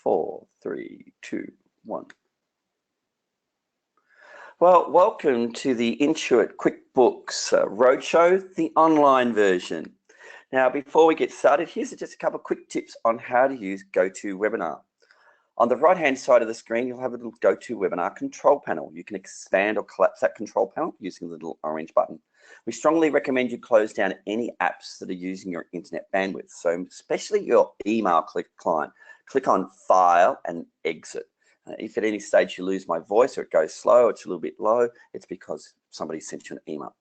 4, 3, 2, 1. Well, welcome to the Intuit QuickBooks Roadshow, the online version. Now, before we get started, here's just a couple of quick tips on how to use GoToWebinar. On the right-hand side of the screen, you'll have a little GoToWebinar control panel. You can expand or collapse that control panel using the little orange button. We strongly recommend you close down any apps that are using your internet bandwidth. So especially your email client, click on File and Exit. If at any stage you lose my voice or it goes slow, it's a little bit low, it's because somebody sent you an email.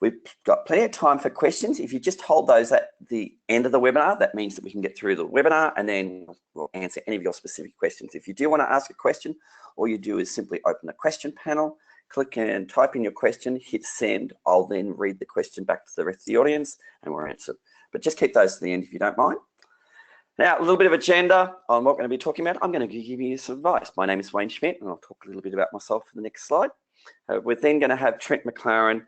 We've got plenty of time for questions. If you just hold those at the end of the webinar, that means that we can get through the webinar and then we'll answer any of your specific questions. If you do want to ask a question, all you do is simply open the question panel, click and type in your question, hit send. I'll then read the question back to the rest of the audience and we'll answer it. But just keep those to the end if you don't mind. Now, a little bit of agenda on what we're going to be talking about. I'm going to give you some advice. My name is Wayne Schmidt, and I'll talk a little bit about myself for the next slide. We're then going to have Trent McLaren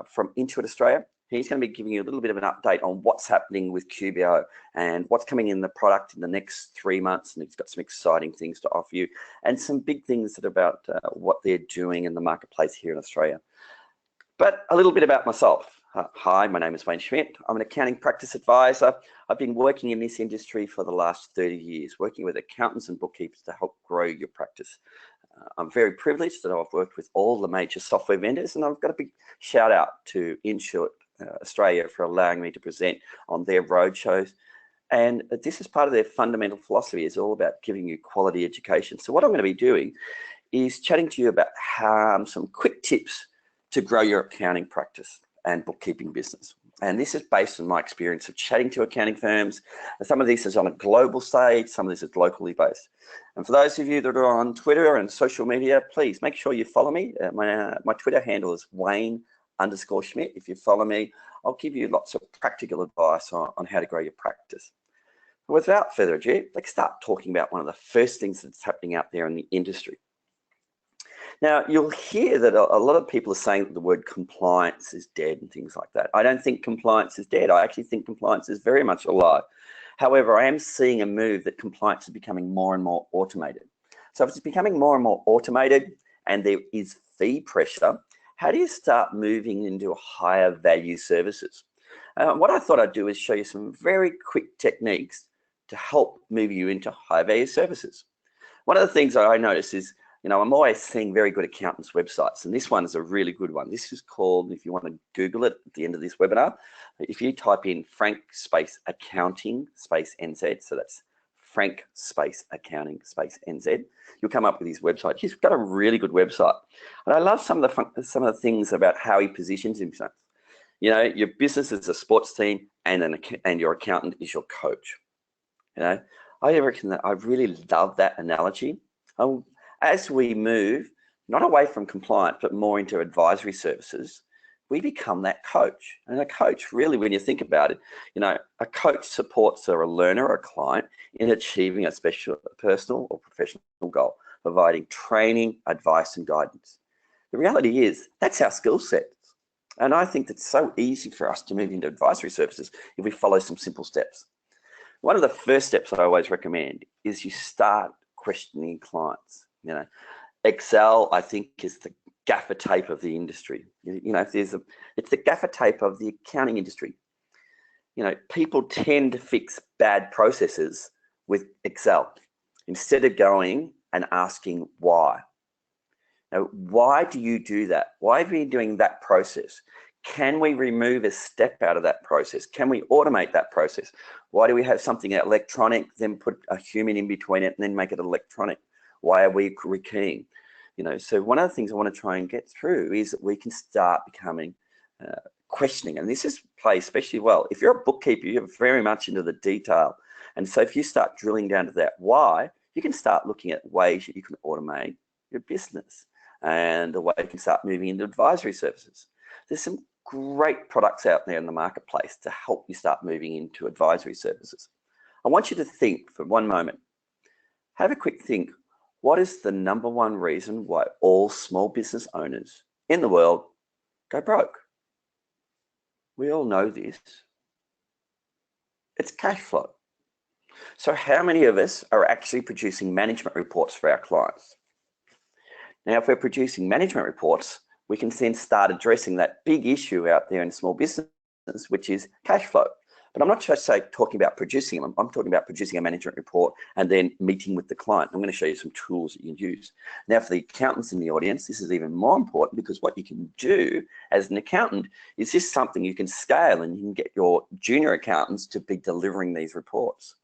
from Intuit Australia. He's going to be giving you a little bit of an update on what's happening with QBO and what's coming in the product in the next 3 months. And he's got some exciting things to offer you and some big things that are about what they're doing in the marketplace here in Australia. But a little bit about myself. Hi, my name is Wayne Schmidt. I'm an accounting practice advisor. I've been working in this industry for the last 30 years, working with accountants and bookkeepers to help grow your practice. I'm very privileged that I've worked with all the major software vendors, and I've got a big shout out to Intuit Australia for allowing me to present on their roadshows. And this is part of their fundamental philosophy. It's all about giving you quality education. So what I'm going to be doing is chatting to you about some quick tips to grow your accounting practice and bookkeeping business. And this is based on my experience of chatting to accounting firms. Some of this is on a global stage, some of this is locally based. And for those of you that are on Twitter and social media, please make sure you follow me. My Twitter handle is Wayne_Schmidt. If you follow me, I'll give you lots of practical advice on how to grow your practice. Without further ado, let's start talking about one of the first things that's happening out there in the industry. Now, you'll hear that a lot of people are saying that the word compliance is dead and things like that. I don't think compliance is dead. I actually think compliance is very much alive. However, I am seeing a move that compliance is becoming more and more automated. So if it's becoming more and more automated and there is fee pressure, how do you start moving into higher value services? What I thought I'd do is show you some very quick techniques to help move you into high value services. One of the things that I notice is, I'm always seeing very good accountants' websites, and this one is a really good one. This is called, if you want to Google it at the end of this webinar, if you type in Frank space accounting space NZ, so that's Frank space accounting space NZ, you'll come up with his website. He's got a really good website, and I love some of the things about how he positions himself. Your business is a sports team, and your accountant is your coach. I reckon that I really love that analogy. As we move, not away from compliance, but more into advisory services, we become that coach. And a coach, really, when you think about it, a coach supports a learner or a client in achieving a special personal or professional goal, providing training, advice, and guidance. The reality is, that's our skill set. And I think it's so easy for us to move into advisory services if we follow some simple steps. One of the first steps I always recommend is you start questioning clients. Excel, I think, is the gaffer tape of the industry. It's the gaffer tape of the accounting industry. People tend to fix bad processes with Excel instead of going and asking why. Now, why do you do that? Why are you doing that process? Can we remove a step out of that process? Can we automate that process? Why do we have something electronic, then put a human in between it and then make it electronic? Why are we rekeying? So one of the things I want to try and get through is that we can start becoming questioning. And this is play especially well. If you're a bookkeeper, you're very much into the detail. And so if you start drilling down to that why, you can start looking at ways that you can automate your business and the way you can start moving into advisory services. There's some great products out there in the marketplace to help you start moving into advisory services. I want you to think for one moment. Have a quick think. What is the number one reason why all small business owners in the world go broke? We all know this. It's cash flow. So how many of us are actually producing management reports for our clients? Now, if we're producing management reports, we can then start addressing that big issue out there in small business, which is cash flow. But I'm not just talking about producing them. I'm talking about producing a management report and then meeting with the client. I'm going to show you some tools that you can use. Now, for the accountants in the audience, this is even more important, because what you can do as an accountant is this something you can scale, and you can get your junior accountants to be delivering these reports.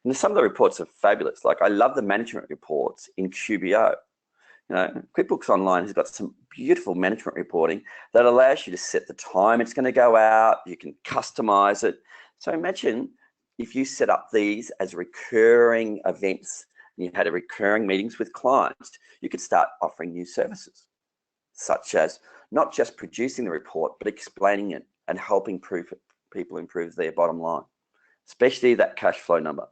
And some of the reports are fabulous. Like, I love the management reports in QBO. You know, QuickBooks Online has got some beautiful management reporting that allows you to set the time it's going to go out. You can customize it. So imagine if you set up these as recurring events and you had a recurring meetings with clients, you could start offering new services, such as not just producing the report, but explaining it and helping people improve their bottom line, especially that cash flow number.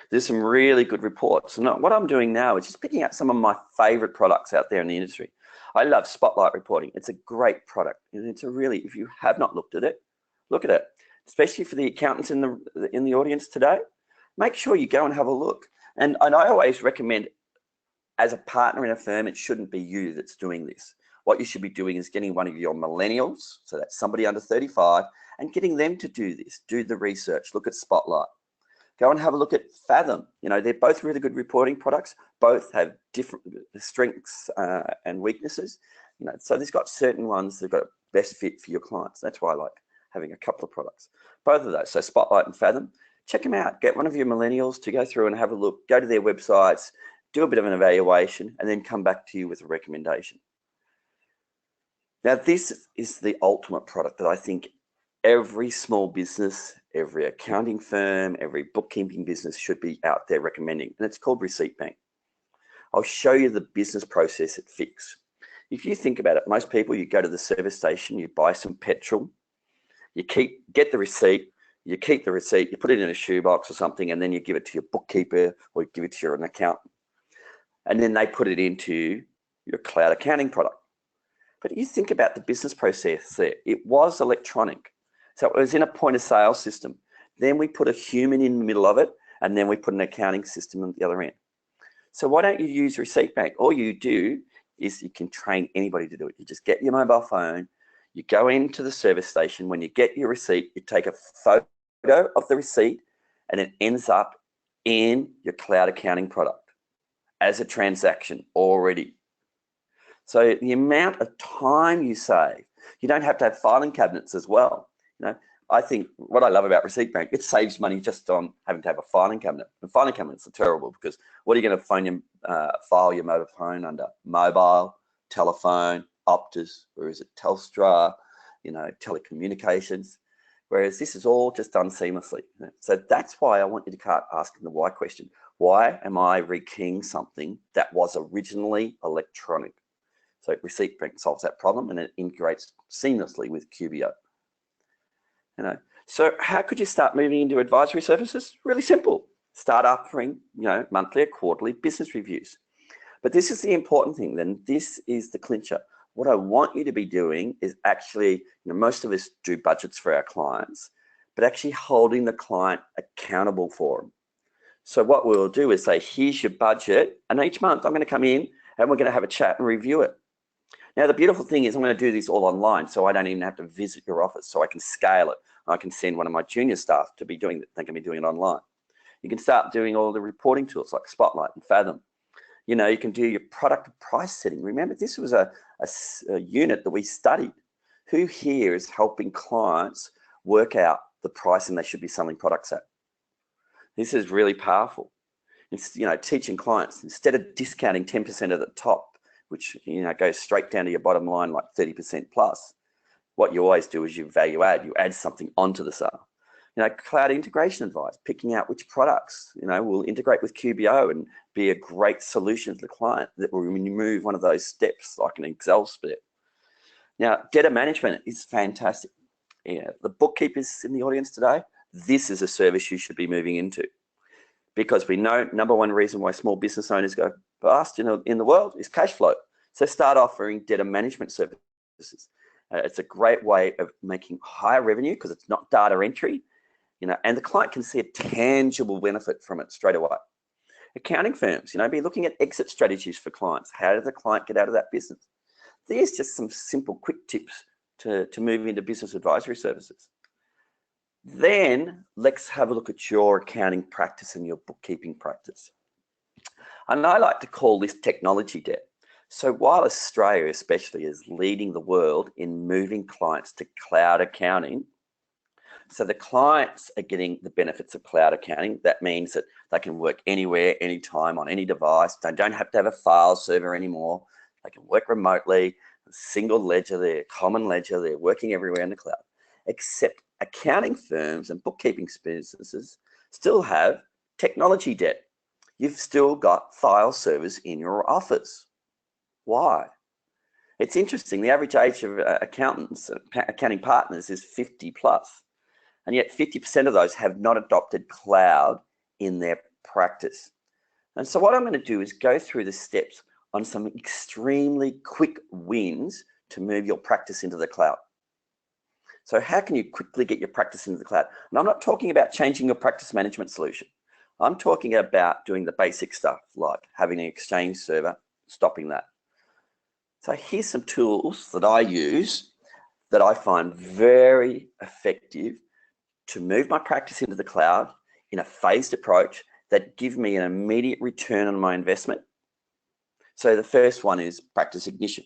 There's some really good reports. And what I'm doing now is just picking out some of my favorite products out there in the industry. I love Spotlight reporting. It's a great product. It's a really, if you have not looked at it, look at it. Especially for the accountants in the audience today, make sure you go and have a look. And I always recommend, as a partner in a firm, it shouldn't be you that's doing this. What you should be doing is getting one of your millennials, so that's somebody under 35, and getting them to do this, do the research, look at Spotlight. Go and have a look at Fathom. You know, they're both really good reporting products. Both have different strengths and weaknesses. You know, so there's got certain ones that got best fit for your clients. That's why I like having a couple of products. Both of those, so Spotlight and Fathom, check them out. Get one of your millennials to go through and have a look, go to their websites, do a bit of an evaluation, and then come back to you with a recommendation. Now, this is the ultimate product that I think every small business, every accounting firm, every bookkeeping business should be out there recommending, and it's called Receipt Bank. I'll show you the business process it fits. If you think about it, most people, you go to the service station, you buy some petrol, you get the receipt, you keep the receipt, you put it in a shoebox or something, and then you give it to your bookkeeper or you give it to an accountant. And then they put it into your cloud accounting product. But you think about the business process there. It was electronic. So it was in a point of sale system. Then we put a human in the middle of it, and then we put an accounting system at the other end. So why don't you use Receipt Bank? All you do is you can train anybody to do it. You just get your mobile phone, you go into the service station. When you get your receipt, you take a photo of the receipt, and it ends up in your cloud accounting product as a transaction already. So the amount of time you save, you don't have to have filing cabinets as well. You know, I think what I love about Receipt Bank, it saves money just on having to have a filing cabinet. And filing cabinets are terrible, because what are you going to file your mobile phone under? Mobile, telephone, Optus, or is it Telstra, you know, telecommunications, whereas this is all just done seamlessly. So that's why I want you to start asking the why question. Why am I rekeying something that was originally electronic? So Receipt Bank solves that problem, and it integrates seamlessly with QBO. You know, so how could you start moving into advisory services? Really simple. Start offering, you know, monthly or quarterly business reviews. But this is the important thing, then this is the clincher. What I want you to be doing is actually, you know, most of us do budgets for our clients, but actually holding the client accountable for them. So what we'll do is say, here's your budget, and each month I'm going to come in and we're going to have a chat and review it. Now, the beautiful thing is I'm going to do this all online, so I don't even have to visit your office, so I can scale it. I can send one of my junior staff to be doing it. They can be doing it online. You can start doing all the reporting tools like Spotlight and Fathom. You know, you can do your product price setting. Remember, this was a unit that we studied. Who here is helping clients work out the pricing they should be selling products at? This is really powerful. It's, you know, teaching clients, instead of discounting 10% at the top, which, you know, goes straight down to your bottom line like 30% plus, what you always do is you value add. You add something onto the sale. You know, cloud integration advice, picking out which products, you know, will integrate with QBO and be a great solution to the client that will remove one of those steps like an Excel spreadsheet. Now, data management is fantastic. Yeah, the bookkeepers in the audience today, this is a service you should be moving into, because we know number one reason why small business owners go bust in the world is cash flow. So start offering data management services. It's a great way of making higher revenue because it's not data entry. and the client can see a tangible benefit from it straight away. Accounting firms, be looking at exit strategies for clients. How does the client get out of that business? There's just some simple, quick tips to move into business advisory services. Then let's have a look at your accounting practice and your bookkeeping practice. And I like to call this technology debt. So while Australia especially is leading the world in moving clients to cloud accounting, so the clients are getting the benefits of cloud accounting. That means that they can work anywhere, anytime, on any device. They don't have to have a file server anymore. They can work remotely, single ledger, their common ledger, they're working everywhere in the cloud. Except accounting firms and bookkeeping businesses still have technology debt. You've still got file servers in your office. Why? It's interesting. The average age of accountants, accounting partners, is 50 plus. And yet 50% of those have not adopted cloud in their practice. And so what I'm going to do is go through the steps on some extremely quick wins to move your practice into the cloud. So how can you quickly get your practice into the cloud? And I'm not talking about changing your practice management solution. I'm talking about doing the basic stuff like having an Exchange server, stopping that. So here's some tools that I use that I find very effective to move my practice into the cloud in a phased approach that give me an immediate return on my investment. So the first one is Practice Ignition.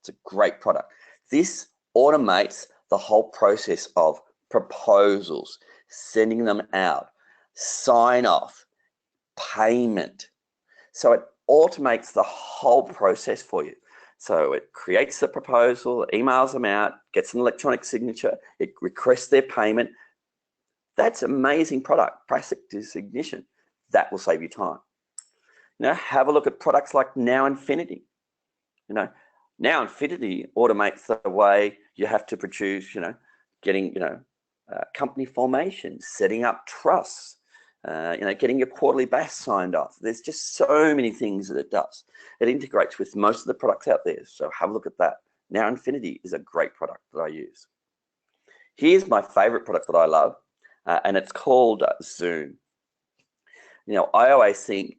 It's a great product. This automates the whole process of proposals, sending them out, sign off, payment. So it automates the whole process for you. So it creates the proposal, it emails them out, gets an electronic signature, it requests their payment. That's an amazing product, Practice Ignition. That will save you time. Have a look at products like Now Infinity. Now Infinity automates the way you have to produce, getting, company formation, setting up trusts, getting your quarterly BAS signed off. There's just so many things that it does. It integrates with most of the products out there. So have a look at that. Now Infinity is a great product that I use. Here's my favorite product that I love. And it's called Zoom. I always think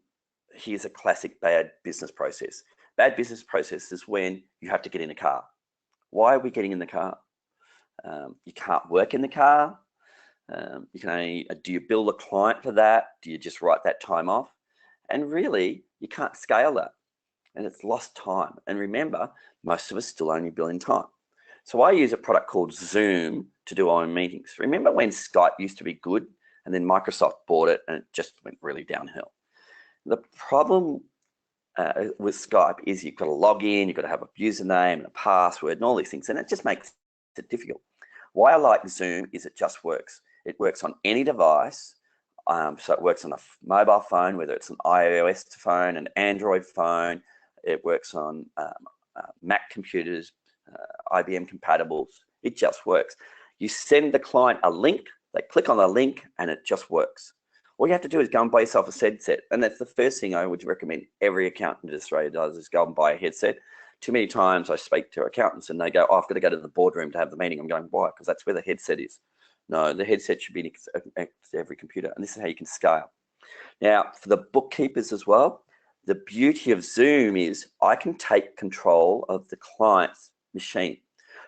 here's a classic bad business process. Bad business process is when you have to get in a car. Why are we getting in the car? You can't work in the car. You can only, do you bill the client for that? Do you just write that time off? And really, you can't scale that. And it's lost time. And remember, most of us still only bill in time. So I use a product called Zoom to do our meetings. Remember when Skype used to be good and then Microsoft bought it and it just went really downhill? The problem with Skype is you've got to log in, you've got to have a username and a password and all these things, and it just makes it difficult. Why I like Zoom is it just works. It works on any device. So it works on a mobile phone, whether it's an iOS phone, an Android phone. It works on Mac computers, IBM compatibles. It just works. You send the client a link, they click on the link, and it just works. All you have to do is go and buy yourself a headset. And that's the first thing I would recommend every accountant in Australia does, is go and buy a headset. Too many times I speak to accountants and they go, oh, I've got to go to the boardroom to have the meeting. I'm going, why? Because that's where the headset is. No, the headset should be next to every computer. And this is how you can scale. Now, for the bookkeepers as well, the beauty of Zoom is I can take control of the client's machine.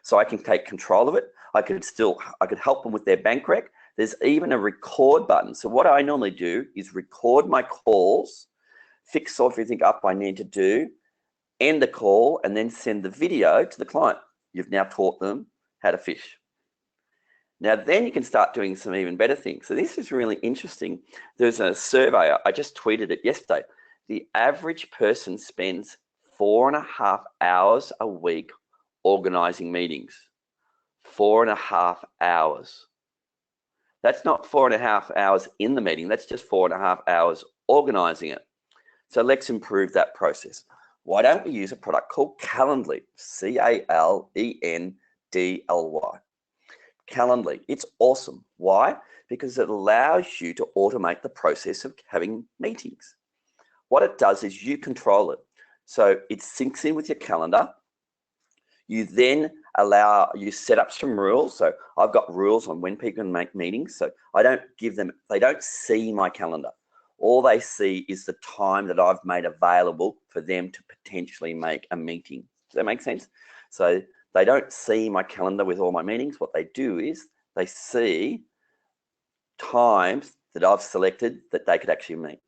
So I can take control of it. I could help them with their bank rec. There's even a record button. So what I normally do is record my calls, fix everything up I need to do, end the call, and then send the video to the client. You've now taught them how to fish. Now then you can start doing some even better things. So this is really interesting. There's a survey, I just tweeted it yesterday. The average person spends 4.5 hours a week organizing meetings. 4.5 hours. That's not 4.5 hours in the meeting, that's just 4.5 hours organizing it. So let's improve that process. Why don't we use a product called Calendly, C-A-L-E-N-D-L-Y. Calendly, it's awesome. Why? Because it allows you to automate the process of having meetings. What it does is you control it. So it syncs in with your calendar. You then you set up some rules. So I've got rules on when people can make meetings. So I don't give them, they don't see my calendar. All they see is the time that I've made available for them to potentially make a meeting. Does that make sense? So they don't see my calendar with all my meetings. What they do is they see times that I've selected that they could actually meet.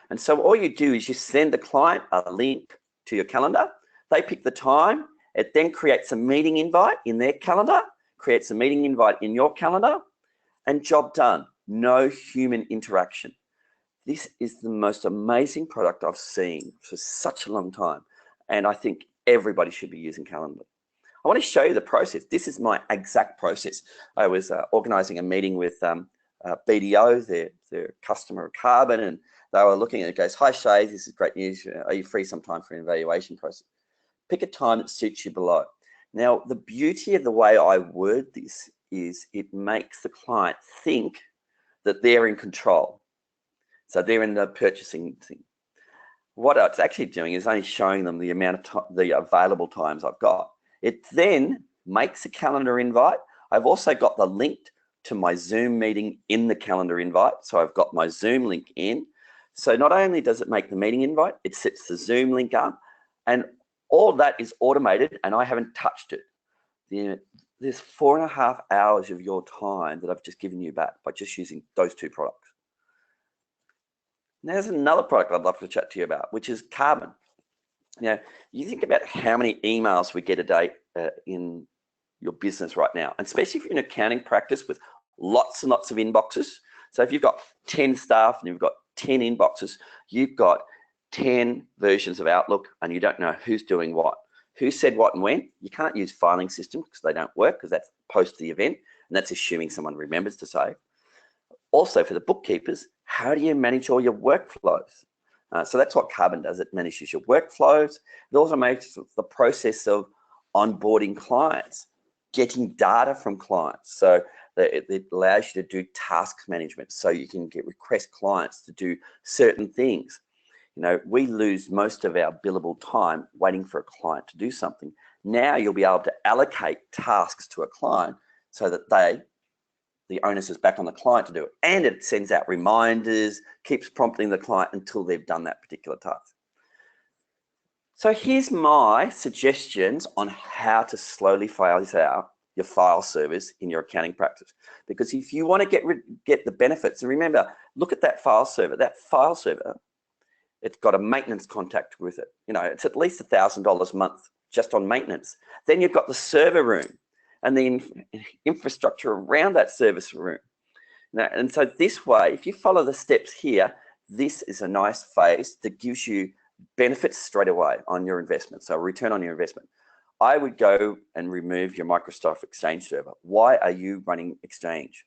And so all you do is you send the client a link to your calendar. They pick the time. It then creates a meeting invite in their calendar, creates a meeting invite in your calendar, and job done. No human interaction. This is the most amazing product I've seen for such a long time. And I think everybody should be using Calendly. I want to show you the process. This is my exact process. I was organizing a meeting with BDO, their customer of Carbon, and they were looking at it, goes, "Hi Shay, this is great news. Are you free sometime for an evaluation process?" Pick a time that suits you below. Now, the beauty of the way I word this is it makes the client think that they're in control. So they're in the purchasing thing. What it's actually doing is only showing them the amount of time, the available times I've got. It then makes a calendar invite. I've also got the link to my Zoom meeting in the calendar invite. So I've got my Zoom link in. So not only does it make the meeting invite, it sets the Zoom link up, and all that is automated, and I haven't touched it. There's 4.5 hours of your time that I've just given you back by just using those two products. Now, there's another product I'd love to chat to you about, which is Carbon. Now, you think about how many emails we get a day in your business right now, and especially if you're in accounting practice with lots and lots of inboxes. So if you've got 10 staff and you've got 10 inboxes, you've got 10 versions of Outlook, and you don't know who's doing what, who said what and when. You can't use filing systems because they don't work, because that's post the event, and that's assuming someone remembers to save. Also, for the bookkeepers, how do you manage all your workflows? So that's what Carbon does. It manages your workflows. It also makes the process of onboarding clients, getting data from clients. So it allows you to do task management, so you can request clients to do certain things. You know, we lose most of our billable time waiting for a client to do something. Now you'll be able to allocate tasks to a client so that the onus is back on the client to do it. And it sends out reminders, keeps prompting the client until they've done that particular task. So here's my suggestions on how to slowly phase out your file servers in your accounting practice. Because if you want to get the benefits, and remember, look at that file server. That file server, it's got a maintenance contract with it. You know, it's at least $1,000 a month just on maintenance. Then you've got the server room and the infrastructure around that service room. Now, and so this way, if you follow the steps here, this is a nice phase that gives you benefits straight away on your investment. So return on your investment. I would go and remove your Microsoft Exchange server. Why are you running Exchange?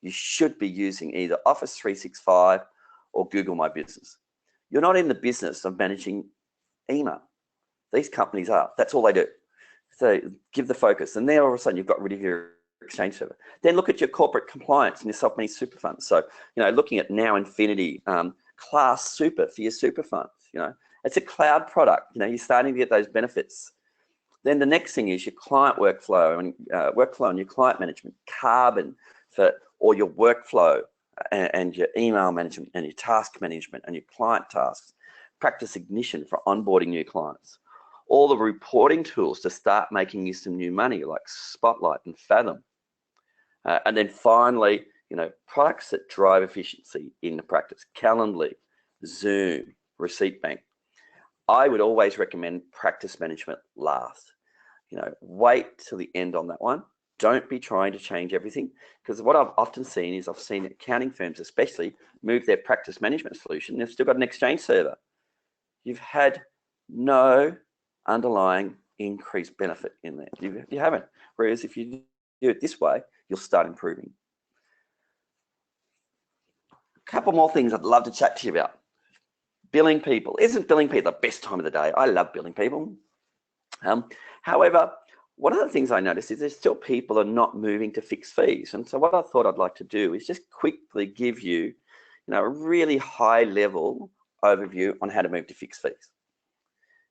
You should be using either Office 365 or Google My Business. You're not in the business of managing email. These companies are. That's all they do. So give the focus, and then all of a sudden you've got rid of your Exchange server. Then look at your corporate compliance and your self-managed super funds. So, you know, looking at Now Infinity, Class Super for your super funds. You know, it's a cloud product. You know, you're starting to get those benefits. Then the next thing is your client workflow and your client management. Carbon for all your workflow and your email management and your task management and your client tasks. Practice Ignition for onboarding new clients. All the reporting tools to start making you some new money, like Spotlight and Fathom. And then finally, you know, products that drive efficiency in the practice. Calendly, Zoom, Receipt Bank. I would always recommend practice management last. You know, wait till the end on that one. Don't be trying to change everything, because what I've often seen is I've seen accounting firms especially move their practice management solution. They've still got an Exchange server. You've had no underlying increased benefit in there. You haven't. Whereas if you do it this way, you'll start improving. A couple more things I'd love to chat to you about. Billing people. Isn't billing people the best time of the day? I love billing people. However, one of the things I noticed is there's still people are not moving to fixed fees. And so what I thought I'd like to do is just quickly give you, a really high level overview on how to move to fixed fees.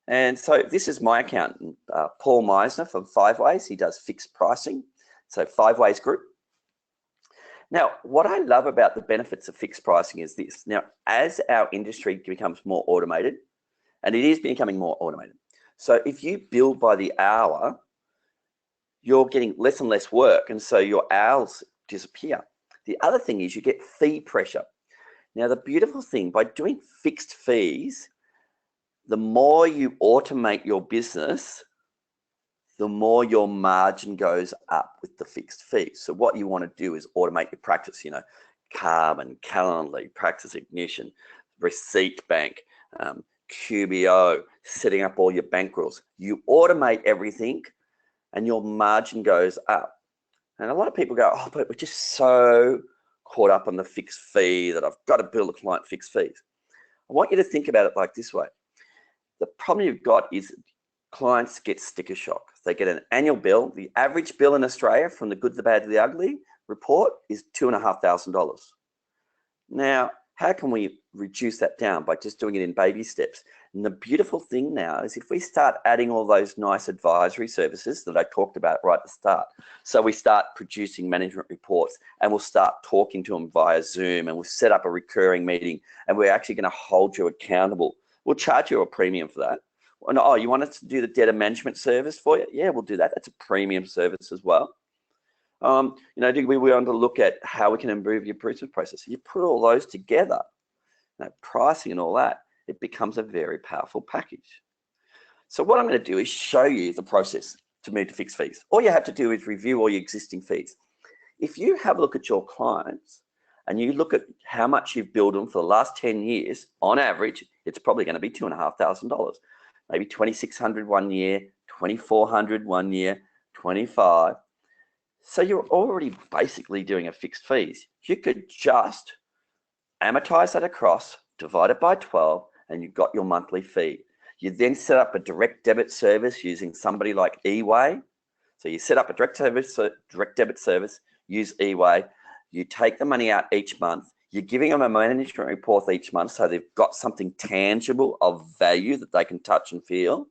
And so this is my accountant, Paul Meisner from 5 Ways. He does fixed pricing. So 5 Ways Group. Now, what I love about the benefits of fixed pricing is this. Now, as our industry becomes more automated, and it is becoming more automated. So if you bill by the hour, you're getting less and less work, and so your hours disappear. The other thing is you get fee pressure. Now, the beautiful thing, by doing fixed fees, the more you automate your business, the more your margin goes up with the fixed fees. So what you want to do is automate your practice, Carbon, Calendly, Practice Ignition, Receipt Bank, QBO, setting up all your bank rules. You automate everything and your margin goes up. And a lot of people go, oh, but we're just so caught up on the fixed fee that I've got to bill the client fixed fees. I want you to think about it like this way. The problem you've got is clients get sticker shock. They get an annual bill. The average bill in Australia from the good, the bad, the ugly report is $2,500. Now, how can we reduce that down? By just doing it in baby steps. And the beautiful thing now is if we start adding all those nice advisory services that I talked about right at the start. So we start producing management reports and we'll start talking to them via Zoom, and we'll set up a recurring meeting, and we're actually going to hold you accountable. We'll charge you a premium for that. And, oh, you want us to do the data management service for you? Yeah, we'll do that. That's a premium service as well. Do we want to look at how we can improve your business process? You put all those together, pricing and all that, it becomes a very powerful package. So what I'm going to do is show you the process to move to fixed fees. All you have to do is review all your existing fees. If you have a look at your clients and you look at how much you've billed them for the last 10 years, on average, it's probably going to be $2,500. Maybe $2,600 one year, $2,400 one year, $25,000. So you're already basically doing a fixed fees. You could just amortize that across, divide it by 12, and you've got your monthly fee. You then set up a direct debit service using somebody like eWay. So you set up a direct debit service, use eWay. You take the money out each month. You're giving them a management report each month, so they've got something tangible of value that they can touch and feel.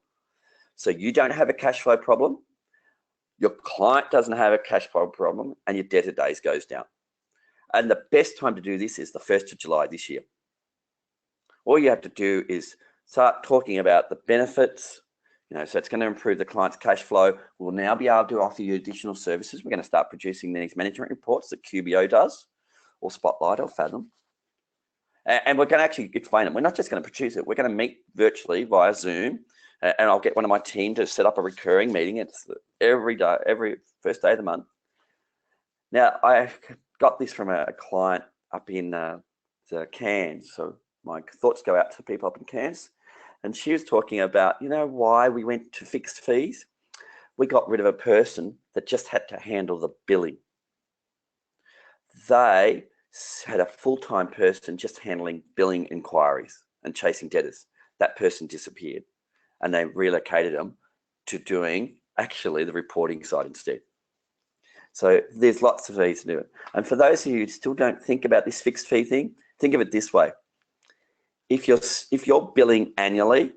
So you don't have a cash flow problem. Your client doesn't have a cash flow problem, and your debtor days goes down. And the best time to do this is the 1st of July this year. All you have to do is start talking about the benefits. So it's going to improve the client's cash flow. We'll now be able to offer you additional services. We're going to start producing these management reports that QBO does, or Spotlight, or Fathom. And we're going to actually explain it. We're not just going to produce it. We're going to meet virtually via Zoom, and I'll get one of my team to set up a recurring meeting. It's every day, every first day of the month. Now, I got this from a client up in Cairns, so my thoughts go out to people up in Cairns. And she was talking about, why we went to fixed fees. We got rid of a person that just had to handle the billing. They had a full-time person just handling billing inquiries and chasing debtors. That person disappeared, and they relocated them to doing actually the reporting side instead. So there's lots of ways to do it. And for those of you who still don't think about this fixed fee thing, think of it this way. If you're billing annually,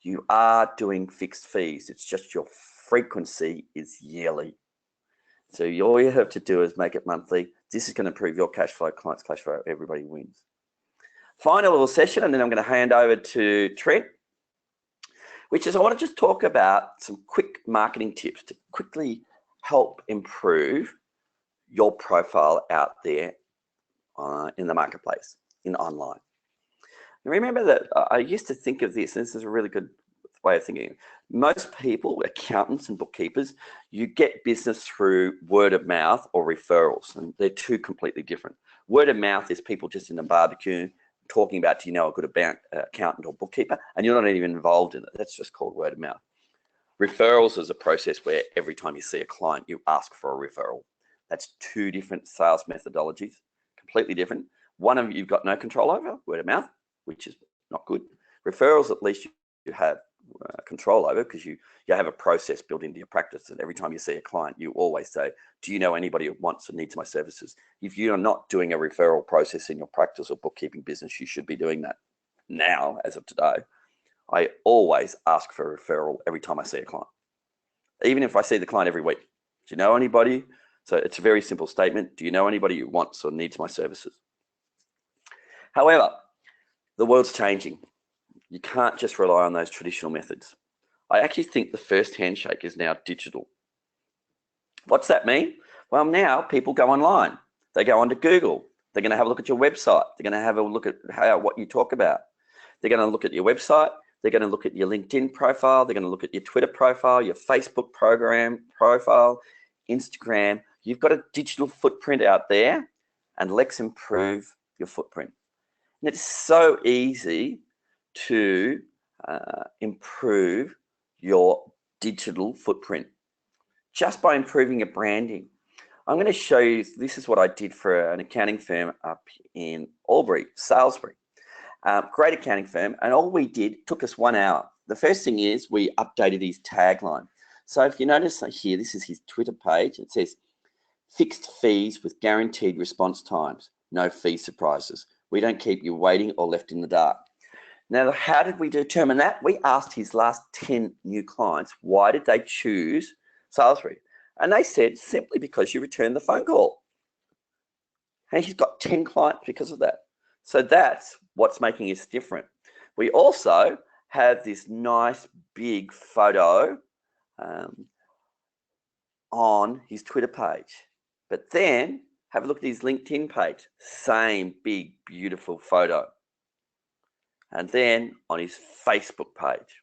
you are doing fixed fees. It's just your frequency is yearly. So all you have to do is make it monthly. This is going to improve your cash flow, client's cash flow, everybody wins. Final little session, and then I'm going to hand over to Trent, which is I want to just talk about some quick marketing tips to quickly help improve your profile out there in the marketplace, in online. And remember that I used to think of this, and this is a really good way of thinking. Most people, accountants and bookkeepers, you get business through word of mouth or referrals, and they're two completely different. Word of mouth is people just in a barbecue talking about, do you know a good accountant or bookkeeper, and you're not even involved in it. That's just called word of mouth. Referrals is a process where every time you see a client, you ask for a referral. That's two different sales methodologies, completely different. One of them you've got no control over, word of mouth, which is not good. Referrals, at least you have control over, because you have a process built into your practice, and every time you see a client, you always say, do you know anybody who wants or needs my services? If you're not doing a referral process in your practice or bookkeeping business, you should be doing that now, as of today. I always ask for a referral every time I see a client, even if I see the client every week. Do you know anybody? So it's a very simple statement. Do you know anybody who wants or needs my services? However, the world's changing. You can't just rely on those traditional methods. I actually think the first handshake is now digital. What's that mean? Well, now people go online. They go onto Google. They're going to have a look at your website. They're going to have a look at what you talk about. They're going to look at your website. They're going to look at your LinkedIn profile. They're going to look at your Twitter profile, your Facebook profile, Instagram. You've got a digital footprint out there, and let's improve your footprint. And it's so easy to improve your digital footprint just by improving your branding. I'm going to show you, this is what I did for an accounting firm up in Albury, Salisbury. Great accounting firm, and all we did, took us 1 hour. The first thing is we updated his tagline. So if you notice here, this is his Twitter page. It says, fixed fees with guaranteed response times, no fee surprises. We don't keep you waiting or left in the dark. Now, how did we determine that? We asked his last 10 new clients, why did they choose Salisbury? And they said, simply because you returned the phone call. And he's got 10 clients because of that. So that's what's making us different. We also have this nice big photo on his Twitter page. But then have a look at his LinkedIn page. Same big, beautiful photo. And then on his Facebook page.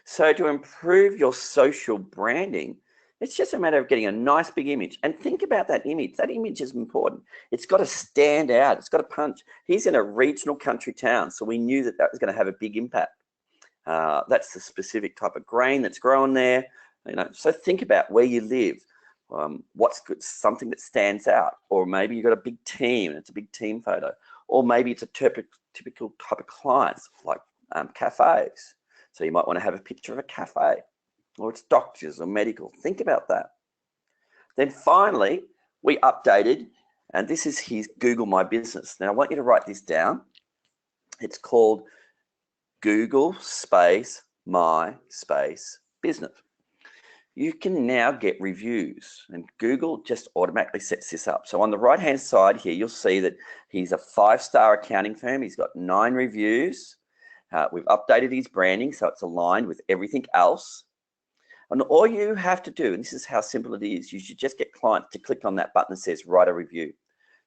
So to improve your social branding, it's just a matter of getting a nice big image. And think about that image. That image is important. It's got to stand out. It's got to punch. He's in a regional country town, so we knew that that was going to have a big impact. That's the specific type of grain that's grown there. You know, so think about where you live. What's good, something that stands out, or maybe you've got a big team and it's a big team photo, or maybe it's a typical type of clients like cafes. So you might want to have a picture of a cafe, or it's doctors or medical. Think about that. Then finally, we updated, and this is his Google My Business. Now I want you to write this down. It's called Google space My space Business. You can now get reviews, and Google just automatically sets this up. So on the right hand side here, you'll see that he's a 5-star accounting firm. He's got 9 reviews. We've updated his branding so it's aligned with everything else. And all you have to do, and this is how simple it is, you should just get clients to click on that button that says write a review.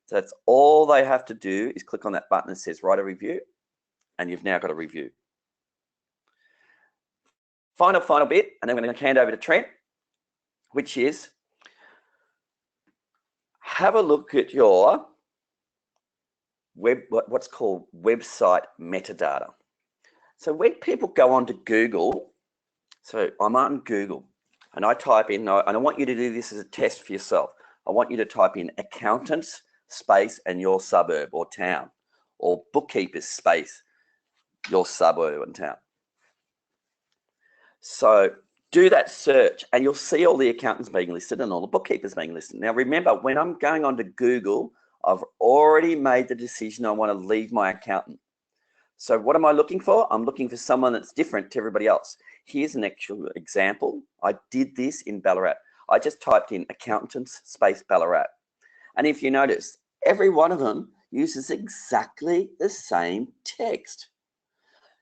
So that's all they have to do, is click on that button that says write a review, and you've now got a review. Final bit, and then I'm going to hand over to Trent, which is have a look at your what's called website metadata. So when people go onto Google, so I'm on Google and I type in, and I want you to do this as a test for yourself. I want you to type in accountants space and your suburb or town, or bookkeepers space your suburb and town. So do that search and you'll see all the accountants being listed and all the bookkeepers being listed. Now remember, when I'm going onto Google, I've already made the decision I want to leave my accountant. So what am I looking for? I'm looking for someone that's different to everybody else. Here's an actual example. I did this in Ballarat. I just typed in accountants space Ballarat. And if you notice, every one of them uses exactly the same text.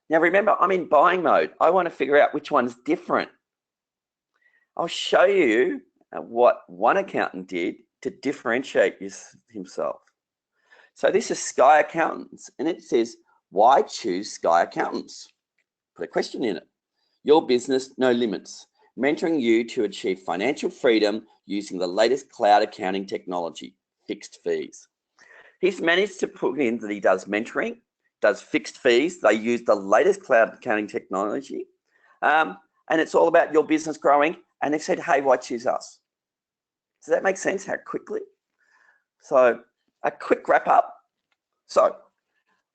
Now remember, I'm in buying mode. I want to figure out which one's different. I'll show you what one accountant did to differentiate himself. So this is Sky Accountants, and it says, why choose Sky Accountants? Put a question in it. Your business, no limits. Mentoring you to achieve financial freedom using the latest cloud accounting technology, fixed fees. He's managed to put in that he does mentoring, does fixed fees. They use the latest cloud accounting technology, and it's all about your business growing. And they said, hey, why choose us? Does that make sense? How quickly? So a quick wrap up. So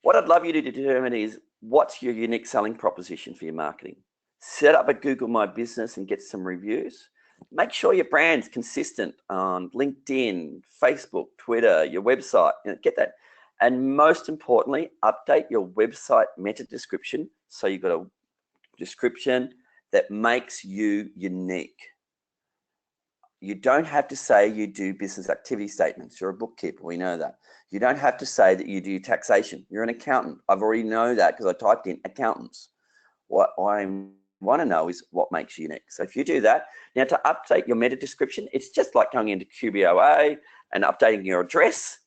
what I'd love you to determine is, what's your unique selling proposition for your marketing? Set up a Google My Business and get some reviews. Make sure your brand's consistent on LinkedIn, Facebook, Twitter, your website, get that. And most importantly, update your website meta description so you've got a description that makes you unique. You don't have to say you do business activity statements. You're a bookkeeper, we know that. You don't have to say that you do taxation. You're an accountant. I've already know that because I typed in accountants. What I want to know is what makes you unique. So if you do that, now to update your meta description, it's just like going into QBOA and updating your address.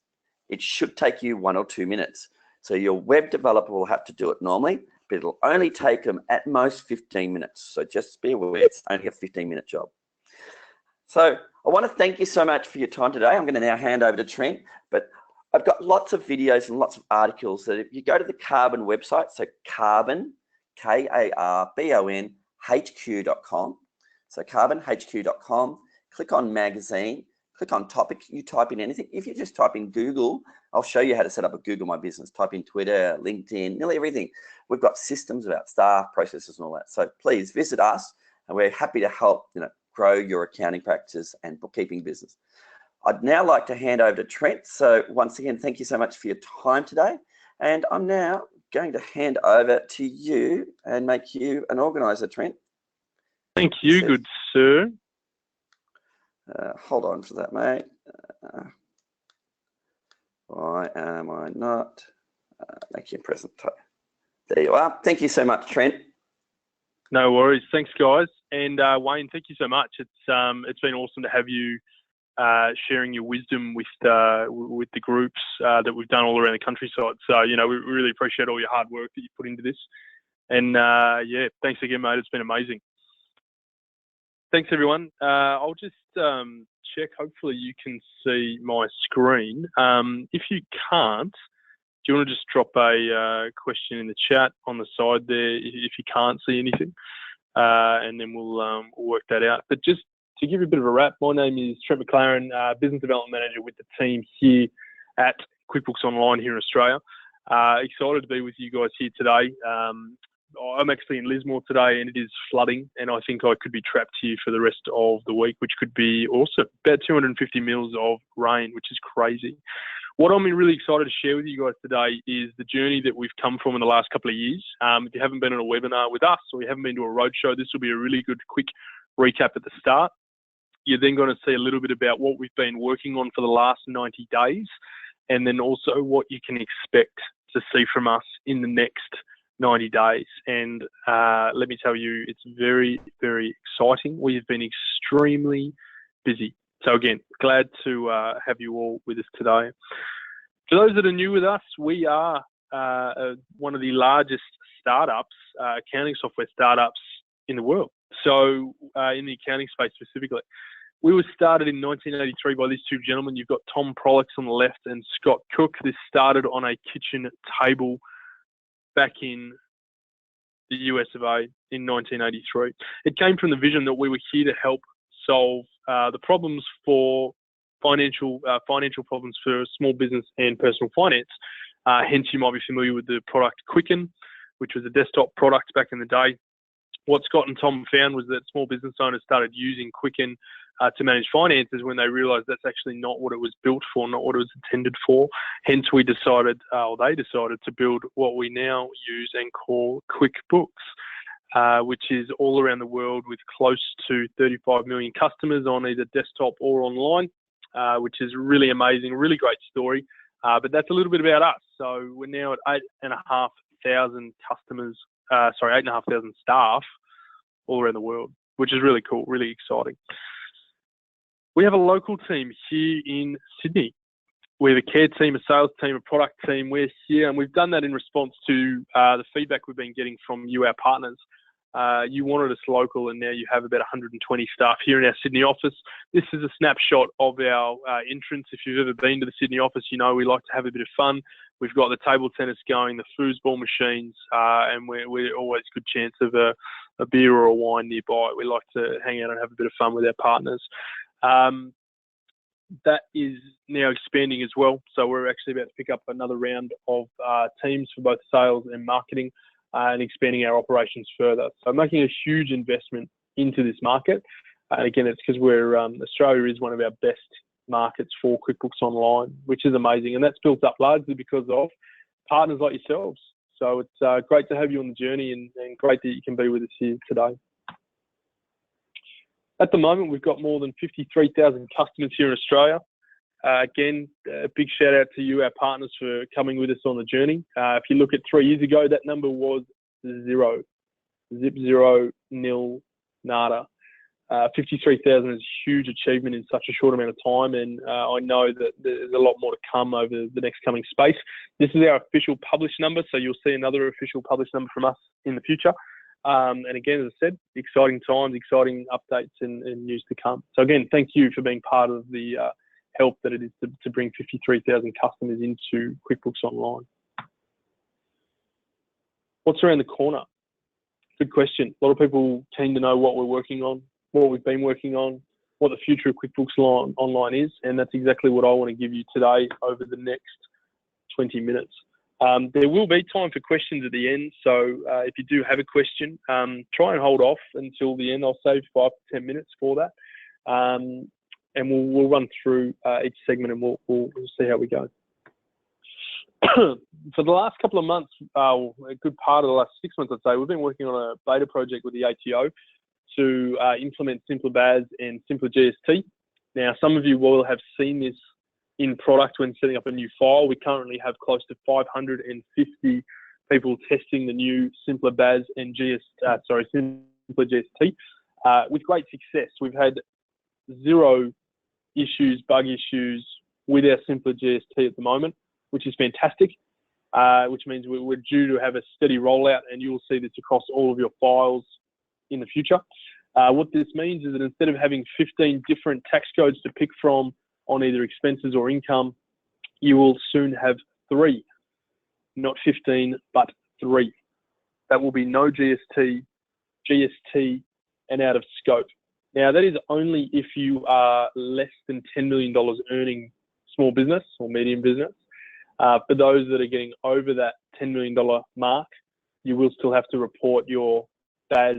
It should take you 1 or 2 minutes. So your web developer will have to do it normally, but it'll only take them at most 15 minutes. So just be aware, it's only a 15-minute job. So I want to thank you so much for your time today. I'm going to now hand over to Trent, but I've got lots of videos and lots of articles that if you go to the Carbon website, so Carbon, K-A-R-B-O-N, HQ.com. So carbonhq.com, click on magazine, click on topic, you type in anything. If you just type in Google, I'll show you how to set up a Google My Business. Type in Twitter, LinkedIn, nearly everything. We've got systems about staff, processes and all that. So please visit us and we're happy to help, grow your accounting practice and bookkeeping business. I'd now like to hand over to Trent. So once again, thank you so much for your time today. And I'm now going to hand over to you and make you an organizer, Trent. Thank you, good sir. Hold on for that, mate. Why am I not making a presentation? There you are. Thank you so much, Trent. No worries. Thanks, guys. And Wayne, thank you so much. It's been awesome to have you sharing your wisdom with the groups that we've done all around the countryside. So, we really appreciate all your hard work that you put into this. And yeah, thanks again, mate. It's been amazing. Thanks, everyone. I'll just check. Hopefully you can see my screen. If you can't, do you want to just drop a question in the chat on the side there if you can't see anything? And then we'll work that out. But just to give you a bit of a wrap, my name is Trent McLaren, Business Development Manager with the team here at QuickBooks Online here in Australia. Excited to be with you guys here today. I'm actually in Lismore today and it is flooding and I think I could be trapped here for the rest of the week, which could be awesome. About 250 mils of rain, which is crazy. What I'm really excited to share with you guys today is the journey that we've come from in the last couple of years. If you haven't been on a webinar with us or you haven't been to a roadshow, this will be a really good quick recap at the start. You're then going to see a little bit about what we've been working on for the last 90 days and then also what you can expect to see from us in the next 90 days. And let me tell you, it's very, very exciting. We have been extremely busy. So again, glad to have you all with us today. For those that are new with us, we are one of the largest startups, accounting software startups in the world. So in the accounting space specifically. We were started in 1983 by these two gentlemen. You've got Tom Prolix on the left and Scott Cook. This started on a kitchen table back in the US of A in 1983. It came from the vision that we were here to help solve the problems for financial problems for small business and personal finance. Hence, you might be familiar with the product Quicken, which was a desktop product back in the day. What Scott and Tom found was that small business owners started using Quicken to manage finances when they realised that's actually not what it was built for, not what it was intended for. Hence, they decided to build what we now use and call QuickBooks, which is all around the world with close to 35 million customers on either desktop or online, which is really amazing, really great story. But that's a little bit about us. So we're now at 8,500 customers, 8,500 staff all around the world, which is really cool, really exciting. We have a local team here in Sydney. We have a care team, a sales team, a product team. We're here, and we've done that in response to the feedback we've been getting from you, our partners. You wanted us local, and now you have about 120 staff here in our Sydney office. This is a snapshot of our entrance. If you've ever been to the Sydney office, you know we like to have a bit of fun. We've got the table tennis going, the foosball machines, and we're always a good chance of a beer or a wine nearby. We like to hang out and have a bit of fun with our partners. That is now expanding as well. So we're actually about to pick up another round of teams for both sales and marketing and expanding our operations further. So making a huge investment into this market. And again, it's because Australia is one of our best markets for QuickBooks Online, which is amazing. And that's built up largely because of partners like yourselves. So it's great to have you on the journey and great that you can be with us here today. At the moment, we've got more than 53,000 customers here in Australia. Again, a big shout out to you, our partners, for coming with us on the journey. If you look at 3 years ago, that number was 0. Zip, 0, nil, nada. 53,000 is a huge achievement in such a short amount of time, and I know that there's a lot more to come over the next coming space. This is our official published number, so you'll see another official published number from us in the future. And again, as I said, exciting times, exciting updates and news to come. So again, thank you for being part of the help that it is to bring 53,000 customers into QuickBooks Online. What's around the corner? Good question. A lot of people keen to know what we're working on, what we've been working on, what the future of QuickBooks Online is, and that's exactly what I want to give you today over the next 20 minutes. There will be time for questions at the end, so if you do have a question, try and hold off until the end. I'll save 5 to 10 minutes for that, and we'll run through each segment and we'll see how we go. For the last couple of months, a good part of the last 6 months, I'd say, we've been working on a beta project with the ATO to implement Simpler BAS and Simpler GST. Now, some of you will have seen this in product when setting up a new file. We currently have close to 550 people testing the new Simpler BAS and Simpler GST with great success. We've had 0 issues, bug issues with our Simpler GST at the moment, which is fantastic, which means we're due to have a steady rollout, and you will see this across all of your files in the future. What this means is that instead of having 15 different tax codes to pick from on either expenses or income, you will soon have 3, not 15, but 3. That will be no GST, GST, and out of scope. Now, that is only if you are less than $10 million earning small business or medium business. For those that are getting over that $10 million mark, you will still have to report your BAS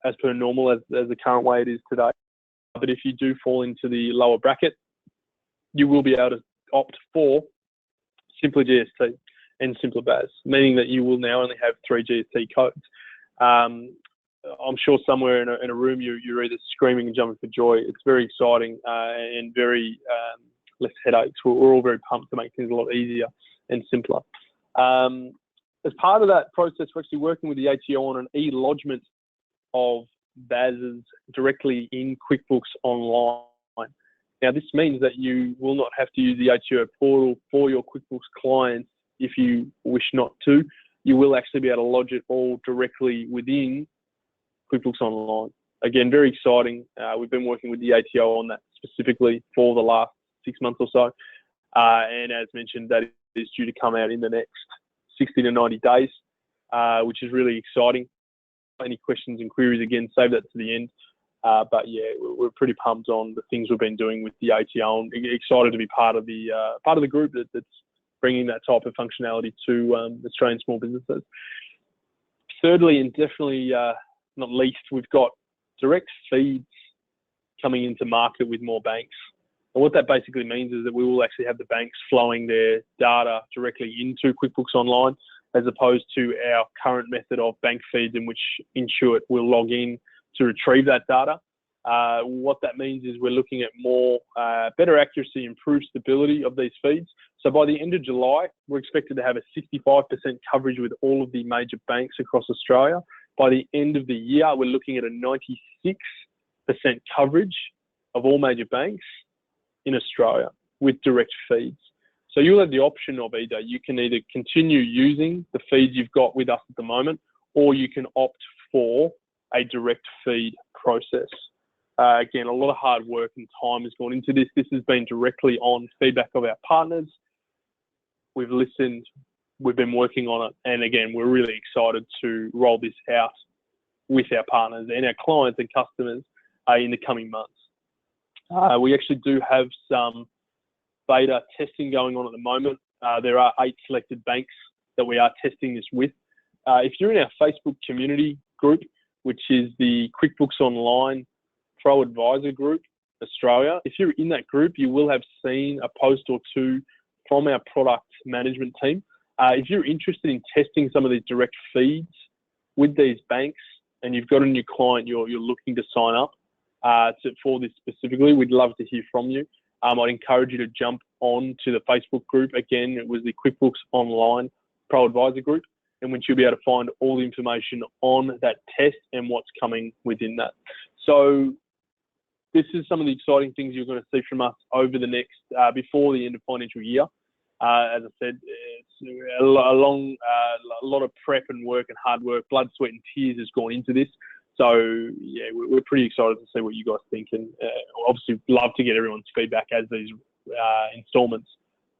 as per normal, as the current way it is today. But if you do fall into the lower bracket, you will be able to opt for Simpler GST and Simpler BAS, meaning that you will now only have 3 GST codes. I'm sure somewhere in a room you're either screaming and jumping for joy. It's very exciting and very less headaches. We're all very pumped to make things a lot easier and simpler. As part of that process, we're actually working with the ATO on an e-lodgement of BASs directly in QuickBooks Online. Now, this means that you will not have to use the ATO portal for your QuickBooks clients if you wish not to. You will actually be able to lodge it all directly within QuickBooks Online. Again, very exciting. We've been working with the ATO on that specifically for the last 6 months or so. And as mentioned, that is due to come out in the next 60 to 90 days, which is really exciting. Any questions and queries, again, save that to the end. But yeah, we're pretty pumped on the things we've been doing with the ATO and excited to be part of the group that's bringing that type of functionality to Australian small businesses. Thirdly, and definitely not least, we've got direct feeds coming into market with more banks. And what that basically means is that we will actually have the banks flowing their data directly into QuickBooks Online, as opposed to our current method of bank feeds in which Intuit will log in to retrieve that data. What that means is we're looking at more better accuracy, improved stability of these feeds. So by the end of July, we're expected to have a 65% coverage with all of the major banks across Australia. By the end of the year, we're looking at a 96% coverage of all major banks in Australia with direct feeds. So you'll have the option of either you can either continue using the feeds you've got with us at the moment, or you can opt for a direct feed process. Again, a lot of hard work and time has gone into this. This has been directly on feedback of our partners. We've listened, we've been working on it, and again, we're really excited to roll this out with our partners and our clients and customers in the coming months. We actually do have some beta testing going on at the moment. There are 8 selected banks that we are testing this with. If you're in our Facebook community group, which is the QuickBooks Online ProAdvisor group Australia, if you're in that group, you will have seen a post or two from our product management team If you're interested in testing some of these direct feeds with these banks and you've got a new client you're looking to sign up for this specifically, we'd love to hear from you. I'd encourage you to jump on to the Facebook group. Again, it was the QuickBooks Online ProAdvisor group, in which you'll be able to find all the information on that test and what's coming within that. So this is some of the exciting things you're going to see from us over the next, before the end of financial year. As I said, it's a lot of prep and work and hard work, blood, sweat and tears has gone into this. So yeah, we're pretty excited to see what you guys think, and obviously love to get everyone's feedback as these installments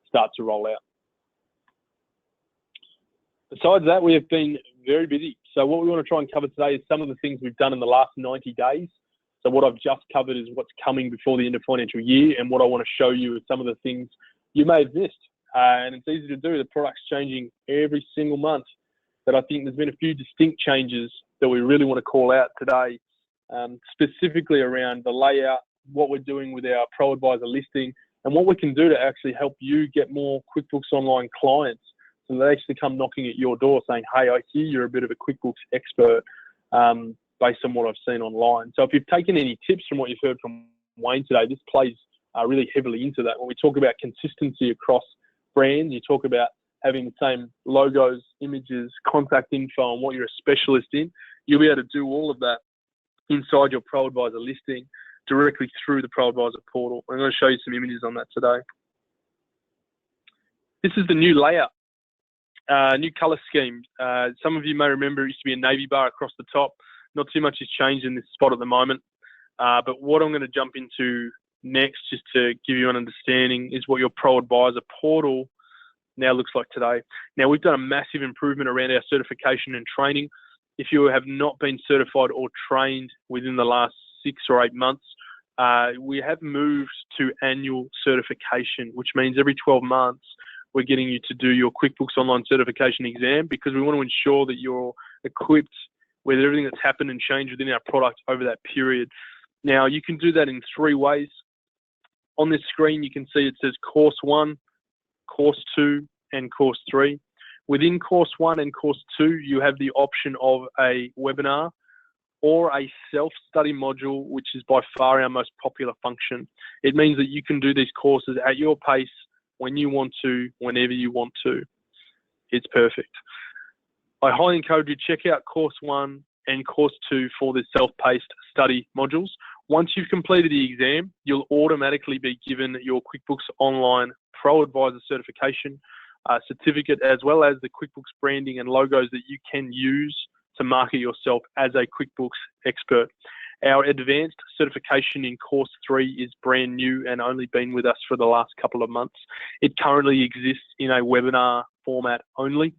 start to roll out. Besides that, we have been very busy. So what we want to try and cover today is some of the things we've done in the last 90 days. So what I've just covered is what's coming before the end of financial year, and what I want to show you is some of the things you may have missed. And it's easy to do. The product's changing every single month, but I think there's been a few distinct changes that we really want to call out today, specifically around the layout, what we're doing with our ProAdvisor listing, and what we can do to actually help you get more QuickBooks Online clients. So they actually come knocking at your door saying, hey, I hear you're a bit of a QuickBooks expert, based on what I've seen online. So if you've taken any tips from what you've heard from Wayne today, this plays really heavily into that. When we talk about consistency across brands, you talk about having the same logos, images, contact info, and what you're a specialist in, you'll be able to do all of that inside your ProAdvisor listing directly through the ProAdvisor portal. I'm going to show you some images on that today. This is the new layout, new color scheme. Some of you may remember it used to be a navy bar across the top. Not too much has changed in this spot at the moment. But what I'm going to jump into next, just to give you an understanding, is what your ProAdvisor portal now looks like today. Now, we've done a massive improvement around our certification and training. If you have not been certified or trained within the last 6 or 8 months, we have moved to annual certification, which means every 12 months, we're getting you to do your QuickBooks Online certification exam, because we want to ensure that you're equipped with everything that's happened and changed within our product over that period. Now, you can do that in 3 ways. On this screen, you can see it says Course 1, Course 2, and Course 3. Within Course 1 and Course 2, you have the option of a webinar or a self-study module, which is by far our most popular function. It means that you can do these courses at your pace, when you want to, whenever you want to. It's perfect. I highly encourage you to check out Course 1 and Course 2 for the self-paced study modules. Once you've completed the exam, you'll automatically be given your QuickBooks Online ProAdvisor certification certificate, as well as the QuickBooks branding and logos that you can use to market yourself as a QuickBooks expert. Our advanced certification in Course 3 is brand new and only been with us for the last couple of months. It currently exists in a webinar format only.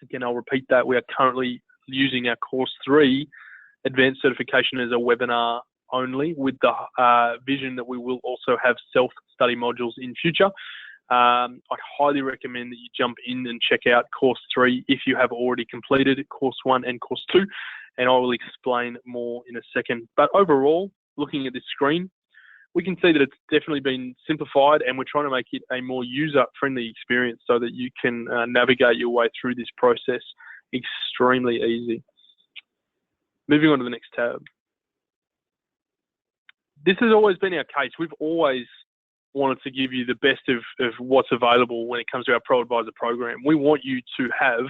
Again, I'll repeat that. We are currently using our Course 3 advanced certification as a webinar only, with the vision that we will also have self-study modules in future. I highly recommend that you jump in and check out Course 3 if you have already completed Course 1 and Course 2, and I will explain more in a second. But overall, looking at this screen, we can see that it's definitely been simplified, and we're trying to make it a more user-friendly experience so that you can navigate your way through this process extremely easy. Moving on to the next tab. This has always been our case. We've always wanted to give you the best of what's available when it comes to our ProAdvisor program. We want you to have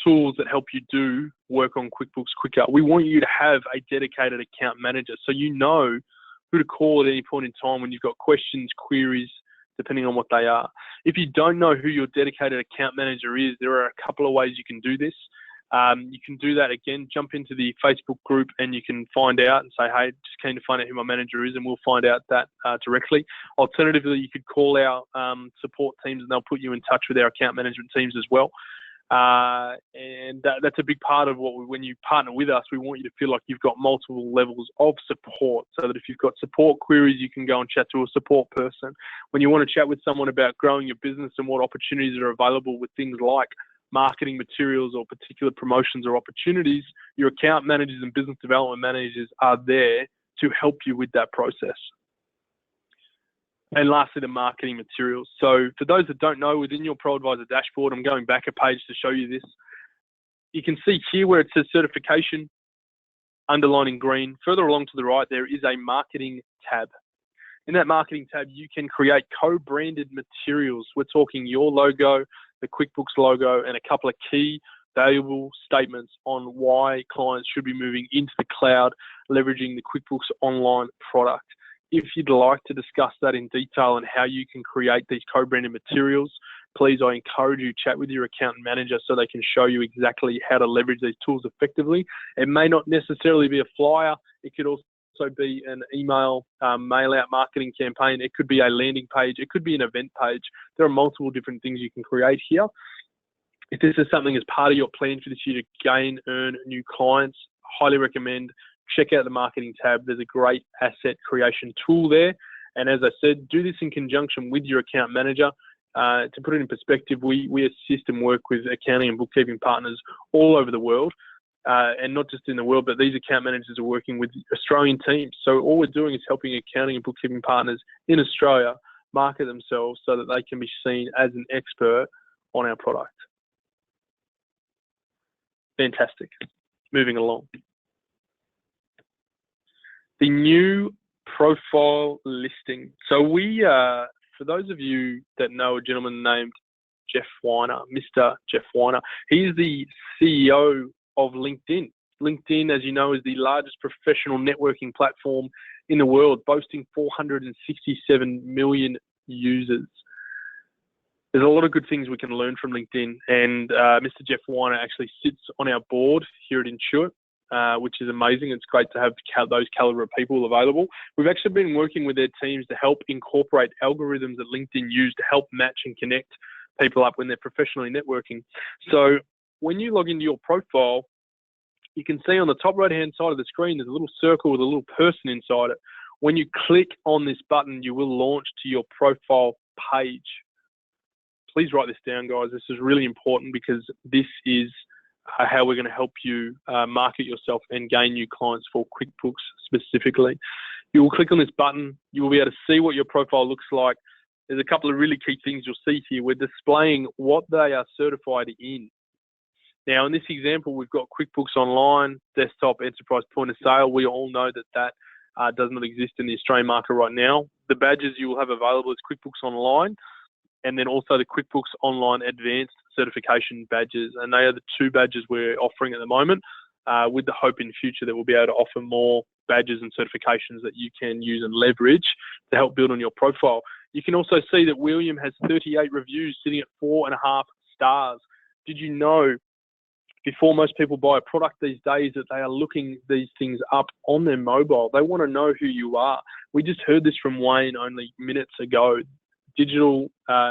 tools that help you do work on QuickBooks quicker. We want you to have a dedicated account manager, so you know who to call at any point in time when you've got questions, queries, depending on what they are. If you don't know who your dedicated account manager is, there are a couple of ways you can do this. You can do that, again, jump into the Facebook group and you can find out and say, hey, just keen to find out who my manager is, and we'll find out that directly. Alternatively, you could call our support teams and they'll put you in touch with our account management teams as well. And that's a big part of when you partner with us, we want you to feel like you've got multiple levels of support, so that if you've got support queries, you can go and chat to a support person. When you want to chat with someone about growing your business and what opportunities are available with things like marketing materials or particular promotions or opportunities, your account managers and business development managers are there to help you with that process. And lastly, the marketing materials. So for those that don't know, within your ProAdvisor dashboard, I'm going back a page to show you this. You can see here where it says certification, underlined in green. Further along to the right, there is a marketing tab. In that marketing tab, you can create co-branded materials. We're talking your logo, the QuickBooks logo, and a couple of key valuable statements on why clients should be moving into the cloud, leveraging the QuickBooks Online product. If you'd like to discuss that in detail and how you can create these co-branded materials, please, I encourage you to chat with your accountant manager so they can show you exactly how to leverage these tools effectively. It may not necessarily be a flyer. It could also be an email mail out marketing campaign. It could be a landing page. It could be an event page. There are multiple different things you can create here. If this is something as part of your plan for this year to earn new clients, highly recommend check out the marketing tab. There's a great asset creation tool there. And as I said, do this in conjunction with your account manager. To put it in perspective, we assist and work with accounting and bookkeeping partners all over the world. And not just in the world, but these account managers are working with Australian teams. So all we're doing is helping accounting and bookkeeping partners in Australia market themselves so that they can be seen as an expert on our product. Fantastic. Moving along. The new profile listing. So we, for those of you that know a gentleman named Jeff Weiner, Mr. Jeff Weiner, he is the CEO of LinkedIn. LinkedIn, as you know, is the largest professional networking platform in the world, boasting 467 million users. There's a lot of good things we can learn from LinkedIn, and Mr. Jeff Weiner actually sits on our board here at Intuit, which is amazing. It's great to have those caliber of people available. We've actually been working with their teams to help incorporate algorithms that LinkedIn use to help match and connect people up when they're professionally networking. So when you log into your profile, you can see on the top right-hand side of the screen, there's a little circle with a little person inside it. When you click on this button, you will launch to your profile page. Please write this down, guys. This is really important because this is how we're going to help you market yourself and gain new clients for QuickBooks specifically. You will click on this button. You will be able to see what your profile looks like. There's a couple of really key things you'll see here. We're displaying what they are certified in. Now, in this example, we've got QuickBooks Online, Desktop, Enterprise Point of Sale. We all know that does not exist in the Australian market right now. The badges you will have available is QuickBooks Online, and then also the QuickBooks Online Advanced Certification badges. And they are the two badges we're offering at the moment, with the hope in the future that we'll be able to offer more badges and certifications that you can use and leverage to help build on your profile. You can also see that William has 38 reviews sitting at 4.5 stars. Did you know, before most people buy a product these days, that they are looking these things up on their mobile? They want to know who you are. We just heard this from Wayne only minutes ago. Digital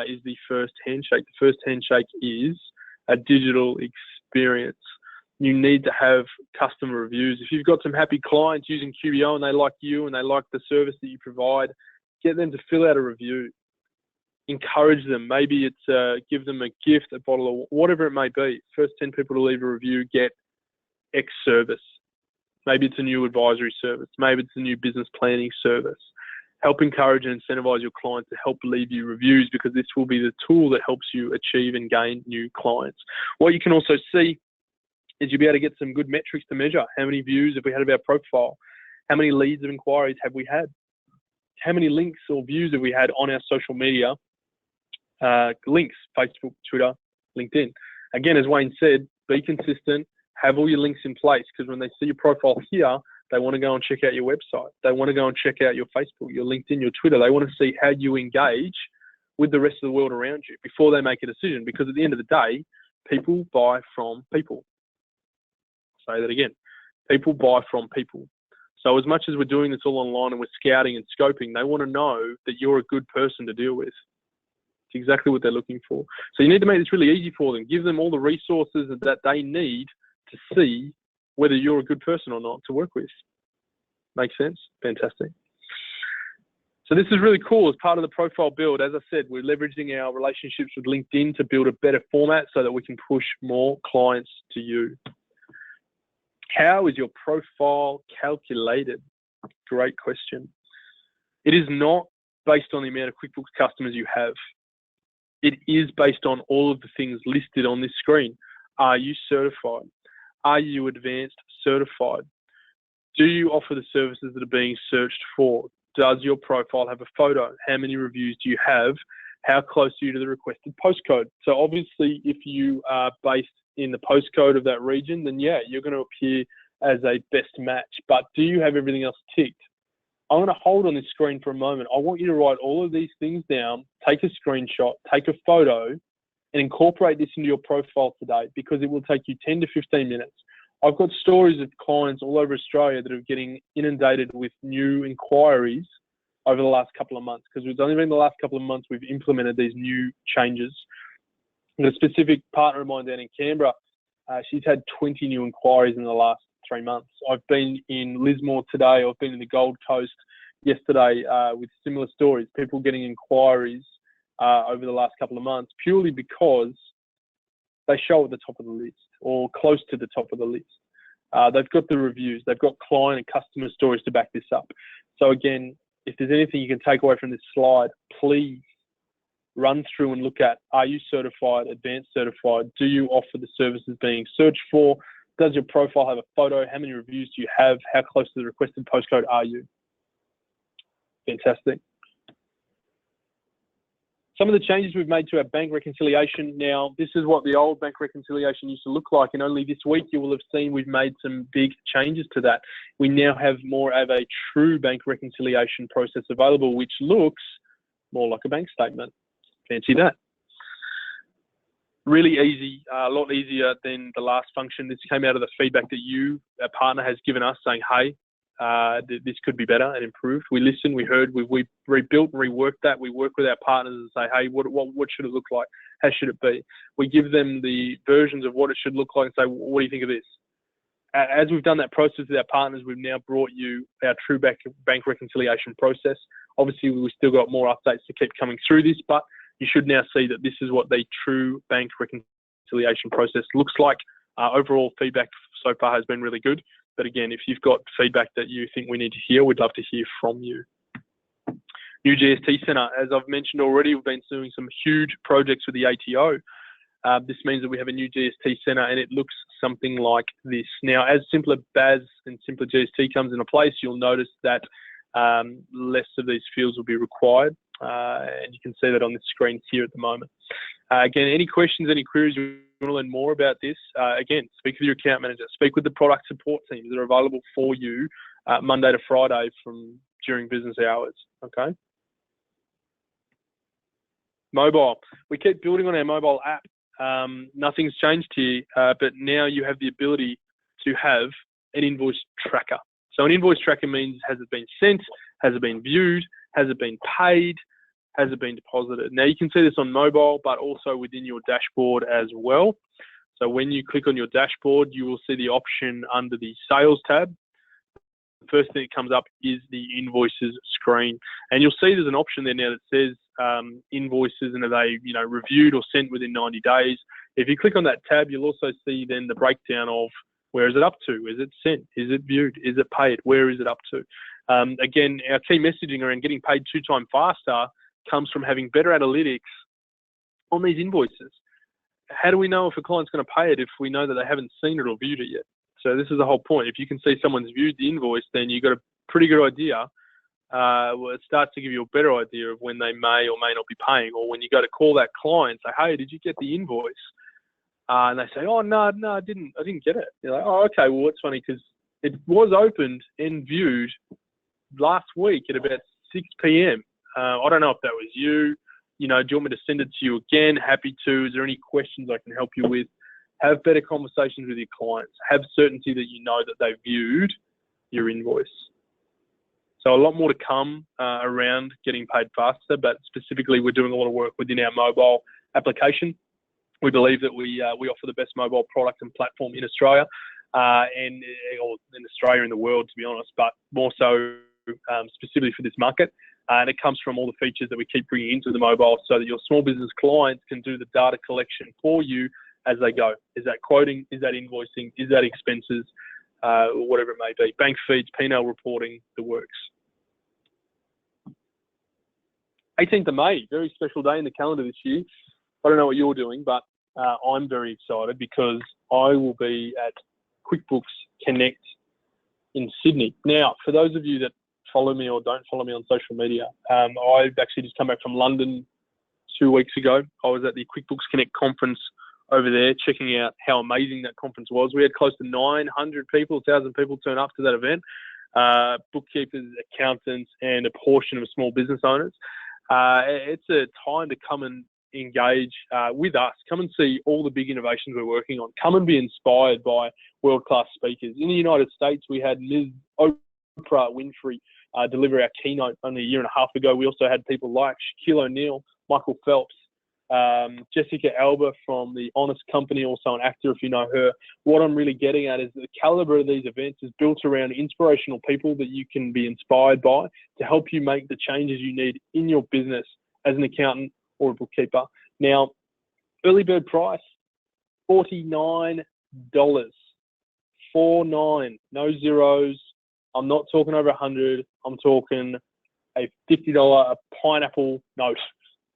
is the first handshake. The first handshake is a digital experience. You need to have customer reviews. If you've got some happy clients using QBO and they like you and they like the service that you provide, get them to fill out a review. Encourage them. Maybe it's give them a gift, a bottle of whatever it may be. First 10 people to leave a review get X service. Maybe it's a new advisory service. Maybe it's a new business planning service. Help encourage and incentivize your clients to help leave you reviews, because this will be the tool that helps you achieve and gain new clients. What you can also see is you'll be able to get some good metrics to measure. How many views have we had of our profile? How many leads of inquiries have we had? How many links or views have we had on our social media links, Facebook, Twitter, LinkedIn? Again, as Wayne said, be consistent, have all your links in place, because when they see your profile here, they want to go and check out your website. They want to go and check out your Facebook, your LinkedIn, your Twitter. They want to see how you engage with the rest of the world around you before they make a decision, because at the end of the day, people buy from people. I'll say that again. People buy from people. So as much as we're doing this all online and we're scouting and scoping, they want to know that you're a good person to deal with. It's exactly what they're looking for. So you need to make this really easy for them. Give them all the resources that they need to see whether you're a good person or not to work with. Make sense? Fantastic. So this is really cool as part of the profile build. As I said, we're leveraging our relationships with LinkedIn to build a better format so that we can push more clients to you. How is your profile calculated? Great question. It is not based on the amount of QuickBooks customers you have. It is based on all of the things listed on this screen. Are you certified? Are you advanced certified? Do you offer the services that are being searched for? Does your profile have a photo? How many reviews do you have? How close are you to the requested postcode? So obviously, if you are based in the postcode of that region, then yeah, you're going to appear as a best match. But do you have everything else ticked? I'm going to hold on this screen for a moment. I want you to write all of these things down, take a screenshot, take a photo, and incorporate this into your profile today, because it will take you 10 to 15 minutes. I've got stories of clients all over Australia that are getting inundated with new inquiries over the last couple of months, because it's only been the last couple of months we've implemented these new changes. I've got a specific partner of mine down in Canberra. She's had 20 new inquiries in the last 3 months. I've been in Lismore today. I've been in the Gold Coast yesterday with similar stories. People getting inquiries over the last couple of months purely because they show at the top of the list or close to the top of the list. They've got the reviews. They've got client and customer stories to back this up. So again, if there's anything you can take away from this slide, please run through and look at, are you certified, advanced certified? Do you offer the services being searched for? Does your profile have a photo? How many reviews do you have? How close to the requested postcode are you? Fantastic. Some of the changes we've made to our bank reconciliation. Now, this is what the old bank reconciliation used to look like, and only this week you will have seen we've made some big changes to that. We now have more of a true bank reconciliation process available, which looks more like a bank statement. Fancy that. Really easy, a lot easier than the last function. This came out of the feedback that you, our partner, has given us, saying, hey, this could be better and improved. We listened, we heard, we rebuilt, reworked that. We work with our partners and say, hey, what should it look like? How should it be? We give them the versions of what it should look like and say, what do you think of this? As we've done that process with our partners, we've now brought you our true bank reconciliation process. Obviously, we've still got more updates to keep coming through this, but you should now see that this is what the true bank reconciliation process looks like. Overall feedback so far has been really good. But again, if you've got feedback that you think we need to hear, we'd love to hear from you. New GST Centre. As I've mentioned already, we've been doing some huge projects with the ATO. This means that we have a new GST Centre, and it looks something like this. Now, as Simpler BAS and Simpler GST comes into place, you'll notice that less of these fields will be required. And you can see that on the screen here at the moment. Again, any questions, any queries, you want to learn more about this, again, speak with your account manager, speak with the product support teams that are available for you Monday to Friday during business hours, okay? Mobile. We keep building on our mobile app. Nothing's changed here, but now you have the ability to have an invoice tracker. So an invoice tracker means, has it been sent? Has it been viewed? Has it been paid? Has it been deposited? Now you can see this on mobile, but also within your dashboard as well. So when you click on your dashboard, you will see the option under the sales tab. The first thing that comes up is the invoices screen. And you'll see there's an option there now that says invoices, and are they reviewed or sent within 90 days. If you click on that tab, you'll also see then the breakdown of where is it up to? Is it sent? Is it viewed? Is it paid? Where is it up to? Again, our key messaging around getting paid 2 times faster comes from having better analytics on these invoices. How do we know if a client's going to pay it if we know that they haven't seen it or viewed it yet? So this is the whole point. If you can see someone's viewed the invoice, then you've got a pretty good idea. Well, it starts to give you a better idea of when they may or may not be paying, or when you go to call that client, say, hey, did you get the invoice? And they say, oh, no, I didn't get it. You're like, oh, okay, well, it's funny because it was opened and viewed last week at about 6 p.m. I don't know if that was you. Do you want me to send it to you again? Happy to. Is there any questions I can help you with? Have better conversations with your clients. Have certainty that you know that they viewed your invoice. So a lot more to come around getting paid faster, but specifically we're doing a lot of work within our mobile application. We believe that we offer the best mobile product and platform in Australia, or in the world, to be honest, but more so specifically for this market. And it comes from all the features that we keep bringing into the mobile so that your small business clients can do the data collection for you as they go. Is that quoting? Is that invoicing? Is that expenses? Whatever it may be. Bank feeds, P&L reporting, the works. 18th of May, very special day in the calendar this year. I don't know what you're doing, but I'm very excited because I will be at QuickBooks Connect in Sydney. Now, for those of you that follow me or don't follow me on social media, I've actually just come back from London 2 weeks ago. I was at the QuickBooks Connect conference over there, checking out how amazing that conference was. We had close to 900 people, 1,000 people turn up to that event, bookkeepers, accountants, and a portion of small business owners. It's a time to come and engage with us. Come and see all the big innovations we're working on. Come and be inspired by world-class speakers. In the United States, we had Ms. Oprah Winfrey deliver our keynote only a year and a half ago. We also had people like Shaquille O'Neal, Michael Phelps, Jessica Alba from The Honest Company, also an actor if you know her. What I'm really getting at is the caliber of these events is built around inspirational people that you can be inspired by to help you make the changes you need in your business as an accountant or a bookkeeper. Now, early bird price, $49. 49, no zeros. I'm not talking over 100. I'm talking a $50 pineapple note,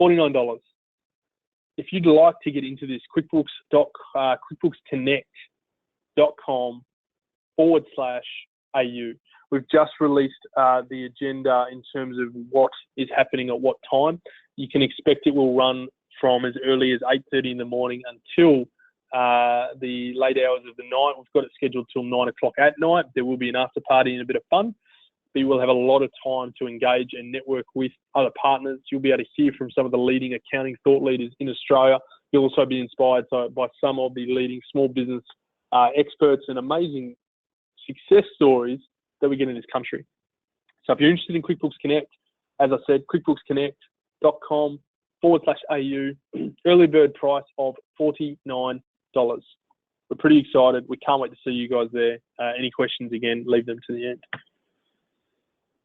$49. If you'd like to get into this, QuickBooksConnect.com/AU. We've just released the agenda in terms of what is happening at what time. You can expect it will run from as early as 8:30 in the morning until the late hours of the night. We've got it scheduled till 9 o'clock at night. There will be an after party and a bit of fun. But you will have a lot of time to engage and network with other partners. You'll be able to hear from some of the leading accounting thought leaders in Australia. You'll also be inspired by some of the leading small business experts and amazing success stories that we get in this country. So if you're interested in QuickBooks Connect, as I said, QuickBooksConnect.com/AU, early bird price of $49. We're pretty excited. We can't wait to see you guys there. Any questions, again, leave them to the end.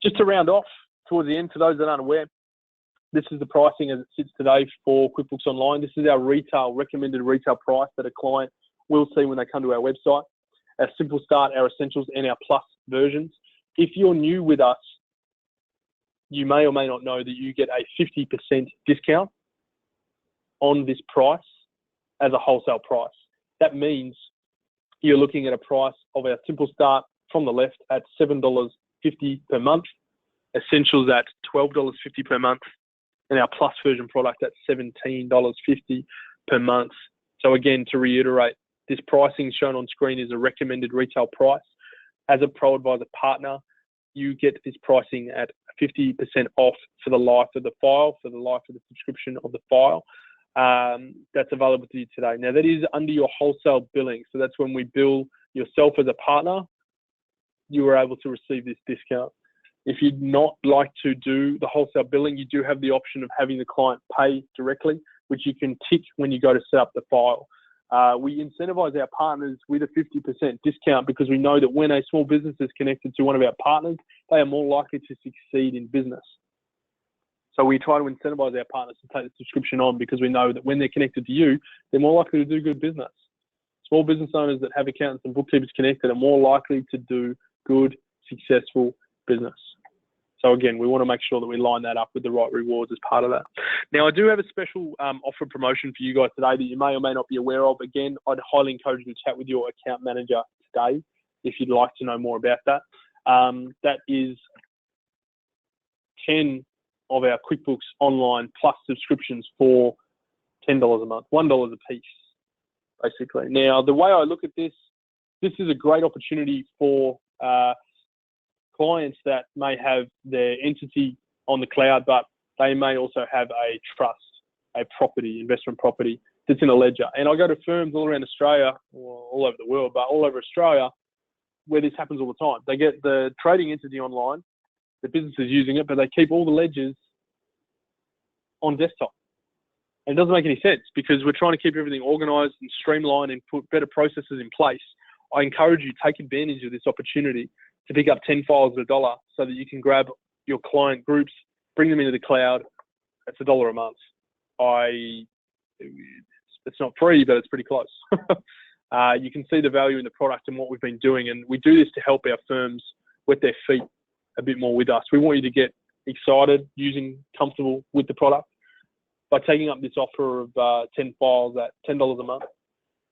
Just to round off towards the end, for those that aren't aware, this is the pricing as it sits today for QuickBooks Online. This is our recommended retail price that a client will see when they come to our website. Our Simple Start, our Essentials, and our Plus versions. If you're new with us, you may or may not know that you get a 50% discount on this price as a wholesale price. That means you're looking at a price of our Simple Start from the left at $7.50 per month, Essentials at $12.50 per month, and our Plus version product at $17.50 per month. So again, to reiterate, this pricing shown on screen is a recommended retail price. As a ProAdvisor partner, you get this pricing at 50% off for the life of the file, for the life of the subscription of the file. That's available to you today. Now, that is under your wholesale billing. So that's when we bill yourself as a partner, you are able to receive this discount. If you'd not like to do the wholesale billing, you do have the option of having the client pay directly, which you can tick when you go to set up the file. We incentivize our partners with a 50% discount because we know that when a small business is connected to one of our partners, they are more likely to succeed in business. So we try to incentivize our partners to take the subscription on because we know that when they're connected to you, they're more likely to do good business. Small business owners that have accountants and bookkeepers connected are more likely to do good, successful business. So again, we want to make sure that we line that up with the right rewards as part of that. Now, I do have a special offer promotion for you guys today that you may or may not be aware of. Again, I'd highly encourage you to chat with your account manager today if you'd like to know more about that. That is 10 of our QuickBooks Online Plus subscriptions for $10 a month, $1 a piece, basically. Now, the way I look at this is a great opportunity for clients that may have their entity on the cloud, but they may also have a trust, a property, investment property that's in a ledger. And I go to firms all around Australia, or all over the world, but all over Australia, where this happens all the time. They get the trading entity online, the business is using it, but they keep all the ledgers on desktop. And it doesn't make any sense because we're trying to keep everything organized and streamlined and put better processes in place. I encourage you to take advantage of this opportunity to pick up 10 files at $1 so that you can grab your client groups, bring them into the cloud. It's $1 a month. It's not free, but it's pretty close. You can see the value in the product and what we've been doing. And we do this to help our firms wet their feet a bit more with us. We want you to get excited, comfortable with the product. By taking up this offer of 10 files at $10 a month,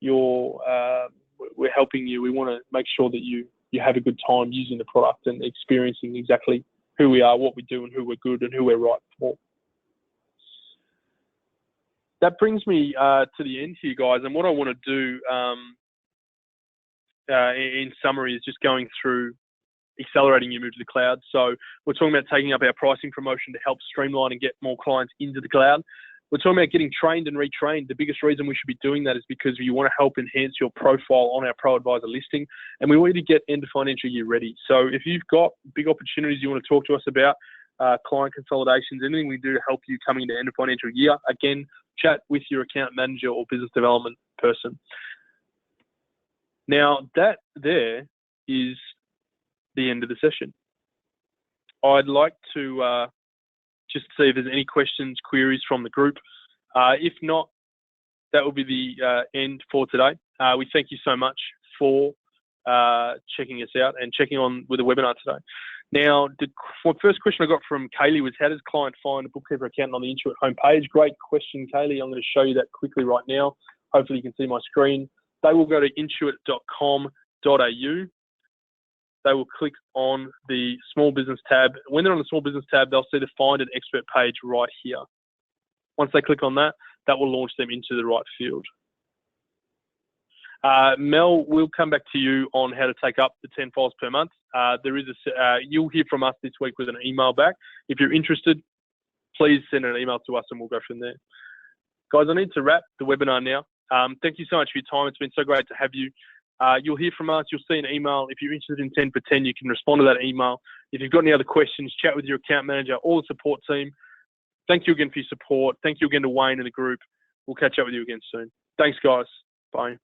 we're helping you. We want to make sure that you have a good time using the product and experiencing exactly who we are, what we do, and who we're good and who we're right for. That brings me to the end here, guys. And what I want to do in summary is just going through accelerating your move to the cloud. So we're talking about taking up our pricing promotion to help streamline and get more clients into the cloud. We're talking about getting trained and retrained. The biggest reason we should be doing that is because you want to help enhance your profile on our ProAdvisor listing, and we want you to get end of financial year ready. So if you've got big opportunities you want to talk to us about, client consolidations, anything we do to help you coming into end of financial year, again, chat with your account manager or business development person. Now, that there is the end of the session. I'd like to just see if there's any questions, queries from the group. If not, that will be the end for today. We thank you so much for checking us out and checking on with the webinar today. Now, the first question I got from Kaylee was, how does a client find a bookkeeper account on the Intuit homepage? Great question, Kaylee. I'm going to show you that quickly right now. Hopefully you can see my screen. They will go to intuit.com.au. They will click on the small business tab. When they're on the small business tab, they'll see the find an expert page right here. Once they click on that, that will launch them into the right field. Mel, we'll come back to you on how to take up the 10 files per month. You'll hear from us this week with an email back. If you're interested, please send an email to us and we'll go from there. Guys, I need to wrap the webinar now. Thank you so much for your time. It's been so great to have you. You'll hear from us. You'll see an email. If you're interested in 10 for 10, you can respond to that email. If you've got any other questions, chat with your account manager or the support team. Thank you again for your support. Thank you again to Wayne and the group. We'll catch up with you again soon. Thanks, guys. Bye.